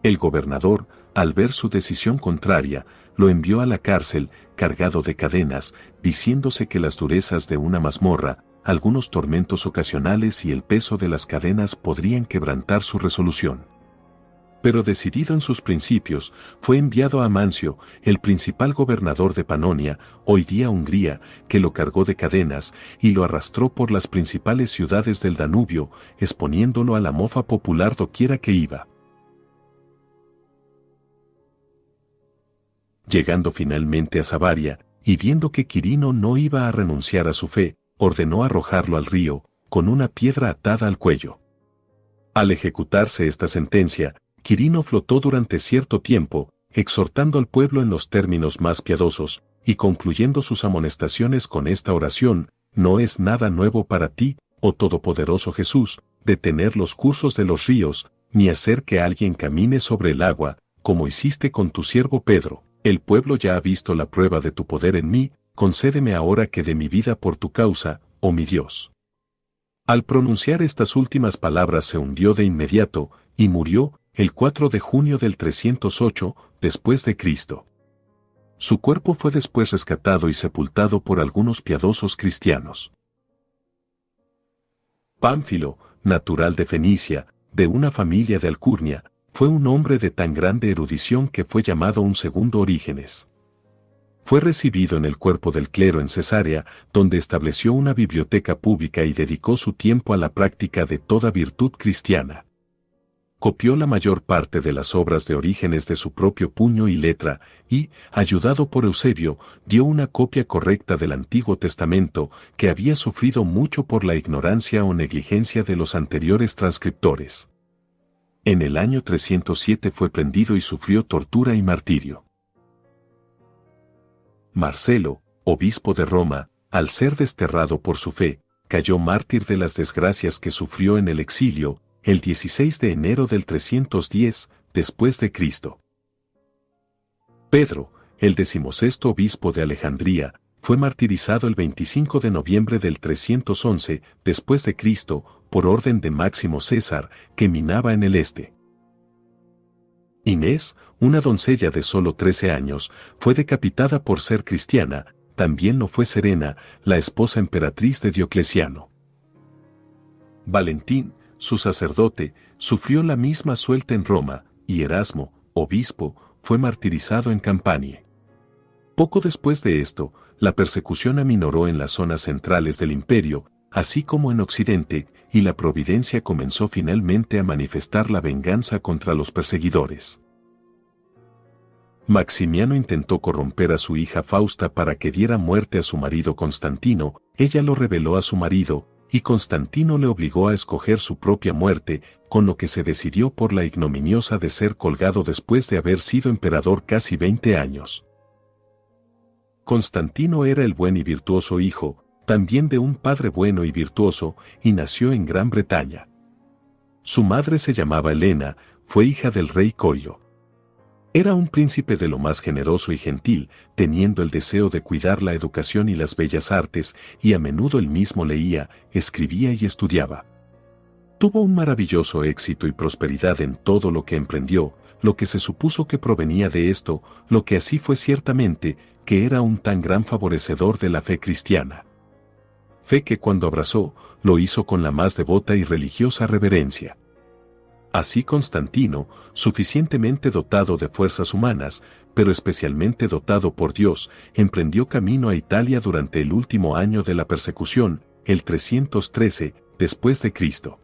El gobernador, al ver su decisión contraria, lo envió a la cárcel, cargado de cadenas, diciéndose que las durezas de una mazmorra, algunos tormentos ocasionales y el peso de las cadenas podrían quebrantar su resolución. Pero decidido en sus principios, fue enviado a Amancio, el principal gobernador de Panonia, hoy día Hungría, que lo cargó de cadenas y lo arrastró por las principales ciudades del Danubio, exponiéndolo a la mofa popular doquiera que iba. Llegando finalmente a Savaria, y viendo que Quirino no iba a renunciar a su fe, ordenó arrojarlo al río, con una piedra atada al cuello. Al ejecutarse esta sentencia, Quirino flotó durante cierto tiempo, exhortando al pueblo en los términos más piadosos, y concluyendo sus amonestaciones con esta oración: no es nada nuevo para ti, oh todopoderoso Jesús, detener los cursos de los ríos, ni hacer que alguien camine sobre el agua, como hiciste con tu siervo Pedro. El pueblo ya ha visto la prueba de tu poder en mí, concédeme ahora que dé mi vida por tu causa, oh mi Dios. Al pronunciar estas últimas palabras se hundió de inmediato, y murió, el 4 de junio del 308, después de Cristo. Su cuerpo fue después rescatado y sepultado por algunos piadosos cristianos. Pánfilo, natural de Fenicia, de una familia de alcurnia, fue un hombre de tan grande erudición que fue llamado un segundo Orígenes. Fue recibido en el cuerpo del clero en Cesarea, donde estableció una biblioteca pública y dedicó su tiempo a la práctica de toda virtud cristiana. Copió la mayor parte de las obras de Orígenes de su propio puño y letra, y, ayudado por Eusebio, dio una copia correcta del Antiguo Testamento, que había sufrido mucho por la ignorancia o negligencia de los anteriores transcriptores. En el año 307 fue prendido y sufrió tortura y martirio. Marcelo, obispo de Roma, al ser desterrado por su fe, cayó mártir de las desgracias que sufrió en el exilio, el 16 de enero del 310, después de Cristo. Pedro, el 16º obispo de Alejandría, fue martirizado el 25 de noviembre del 311, después de Cristo, por orden de Máximo César, que minaba en el este. Inés, una doncella de solo 13 años, fue decapitada por ser cristiana. También lo fue Serena, la esposa emperatriz de Diocleciano. Valentín, su sacerdote, sufrió la misma suerte en Roma, y Erasmo, obispo, fue martirizado en Campania. Poco después de esto, la persecución aminoró en las zonas centrales del imperio, así como en Occidente, y la providencia comenzó finalmente a manifestar la venganza contra los perseguidores. Maximiano intentó corromper a su hija Fausta para que diera muerte a su marido Constantino. Ella lo reveló a su marido, y Constantino le obligó a escoger su propia muerte, con lo que se decidió por la ignominiosa de ser colgado después de haber sido emperador casi 20 años. Constantino era el buen y virtuoso hijo, también de un padre bueno y virtuoso, y nació en Gran Bretaña. Su madre se llamaba Helena, fue hija del rey Corio. Era un príncipe de lo más generoso y gentil, teniendo el deseo de cuidar la educación y las bellas artes, y a menudo él mismo leía, escribía y estudiaba. Tuvo un maravilloso éxito y prosperidad en todo lo que emprendió, lo que se supuso que provenía de esto, lo que así fue ciertamente, que era un tan gran favorecedor de la fe cristiana. Fe que cuando abrazó, lo hizo con la más devota y religiosa reverencia. Así Constantino, suficientemente dotado de fuerzas humanas, pero especialmente dotado por Dios, emprendió camino a Italia durante el último año de la persecución, el 313, después de Cristo.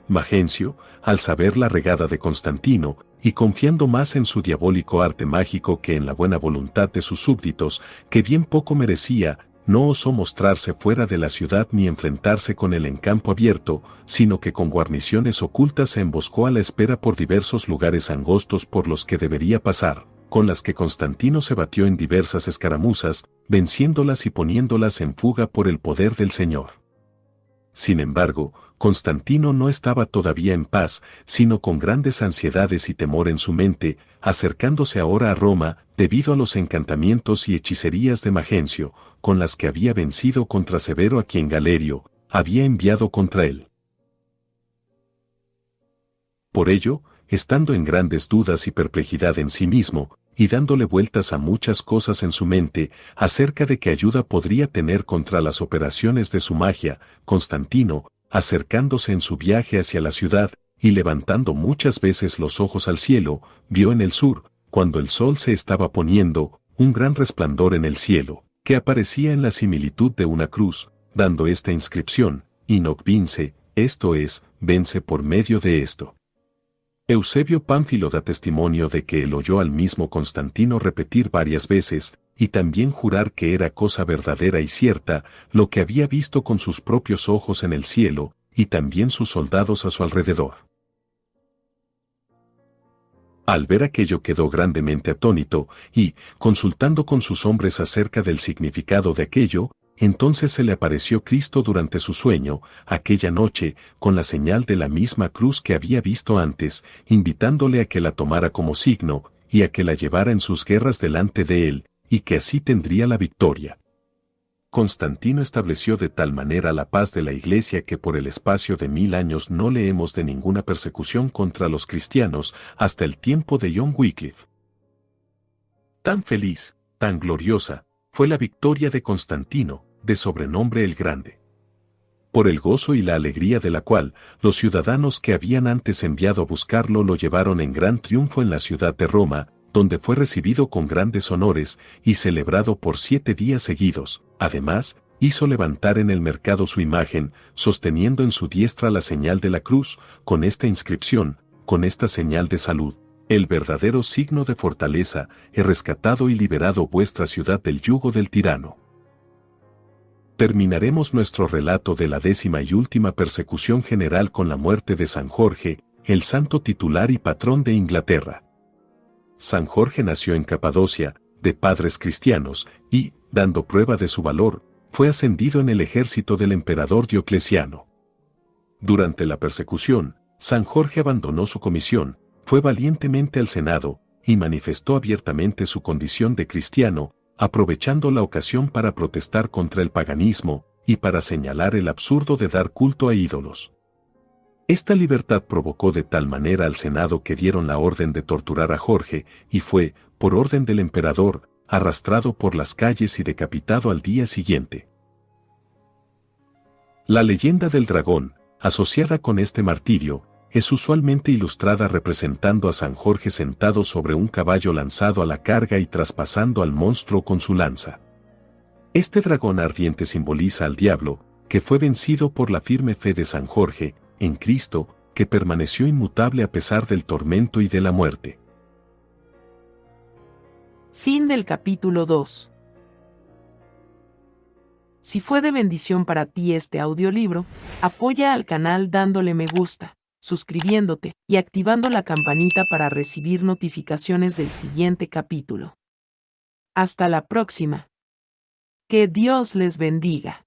Magencio, al saber la regada de Constantino, y confiando más en su diabólico arte mágico que en la buena voluntad de sus súbditos, que bien poco merecía, no osó mostrarse fuera de la ciudad ni enfrentarse con él en campo abierto, sino que con guarniciones ocultas se emboscó a la espera por diversos lugares angostos por los que debería pasar, con las que Constantino se batió en diversas escaramuzas, venciéndolas y poniéndolas en fuga por el poder del Señor. Sin embargo, Constantino no estaba todavía en paz, sino con grandes ansiedades y temor en su mente, acercándose ahora a Roma, debido a los encantamientos y hechicerías de Magencio, con las que había vencido contra Severo a quien Galerio había enviado contra él. Por ello, estando en grandes dudas y perplejidad en sí mismo, y dándole vueltas a muchas cosas en su mente, acerca de qué ayuda podría tener contra las operaciones de su magia, Constantino, acercándose en su viaje hacia la ciudad, y levantando muchas veces los ojos al cielo, vio en el sur, cuando el sol se estaba poniendo, un gran resplandor en el cielo, que aparecía en la similitud de una cruz, dando esta inscripción, Inoc vince, esto es, vence por medio de esto. Eusebio Pánfilo da testimonio de que él oyó al mismo Constantino repetir varias veces, y también jurar que era cosa verdadera y cierta, lo que había visto con sus propios ojos en el cielo, y también sus soldados a su alrededor. Al ver aquello quedó grandemente atónito, y, consultando con sus hombres acerca del significado de aquello, entonces se le apareció Cristo durante su sueño, aquella noche, con la señal de la misma cruz que había visto antes, invitándole a que la tomara como signo, y a que la llevara en sus guerras delante de él, y que así tendría la victoria. Constantino estableció de tal manera la paz de la Iglesia que por el espacio de 1000 años no leemos de ninguna persecución contra los cristianos hasta el tiempo de John Wycliffe. Tan feliz, tan gloriosa, fue la victoria de Constantino, de sobrenombre el Grande. Por el gozo y la alegría de la cual, los ciudadanos que habían antes enviado a buscarlo lo llevaron en gran triunfo en la ciudad de Roma, donde fue recibido con grandes honores y celebrado por 7 días seguidos. Además, hizo levantar en el mercado su imagen, sosteniendo en su diestra la señal de la cruz, con esta inscripción, con esta señal de salud. El verdadero signo de fortaleza, he rescatado y liberado vuestra ciudad del yugo del tirano. Terminaremos nuestro relato de la 10ª y última persecución general con la muerte de San Jorge, el santo titular y patrón de Inglaterra. San Jorge nació en Capadocia, de padres cristianos, y, dando prueba de su valor, fue ascendido en el ejército del emperador Diocleciano. Durante la persecución, San Jorge abandonó su comisión, fue valientemente al Senado, y manifestó abiertamente su condición de cristiano, aprovechando la ocasión para protestar contra el paganismo, y para señalar el absurdo de dar culto a ídolos. Esta libertad provocó de tal manera al Senado que dieron la orden de torturar a Jorge, y fue, por orden del emperador, arrastrado por las calles y decapitado al día siguiente. La leyenda del dragón, asociada con este martirio, es usualmente ilustrada representando a San Jorge sentado sobre un caballo lanzado a la carga y traspasando al monstruo con su lanza. Este dragón ardiente simboliza al diablo, que fue vencido por la firme fe de San Jorge, en Cristo, que permaneció inmutable a pesar del tormento y de la muerte. Fin del capítulo 2. Si fue de bendición para ti este audiolibro, apoya al canal dándole me gusta, suscribiéndote y activando la campanita para recibir notificaciones del siguiente capítulo. Hasta la próxima. Que Dios les bendiga.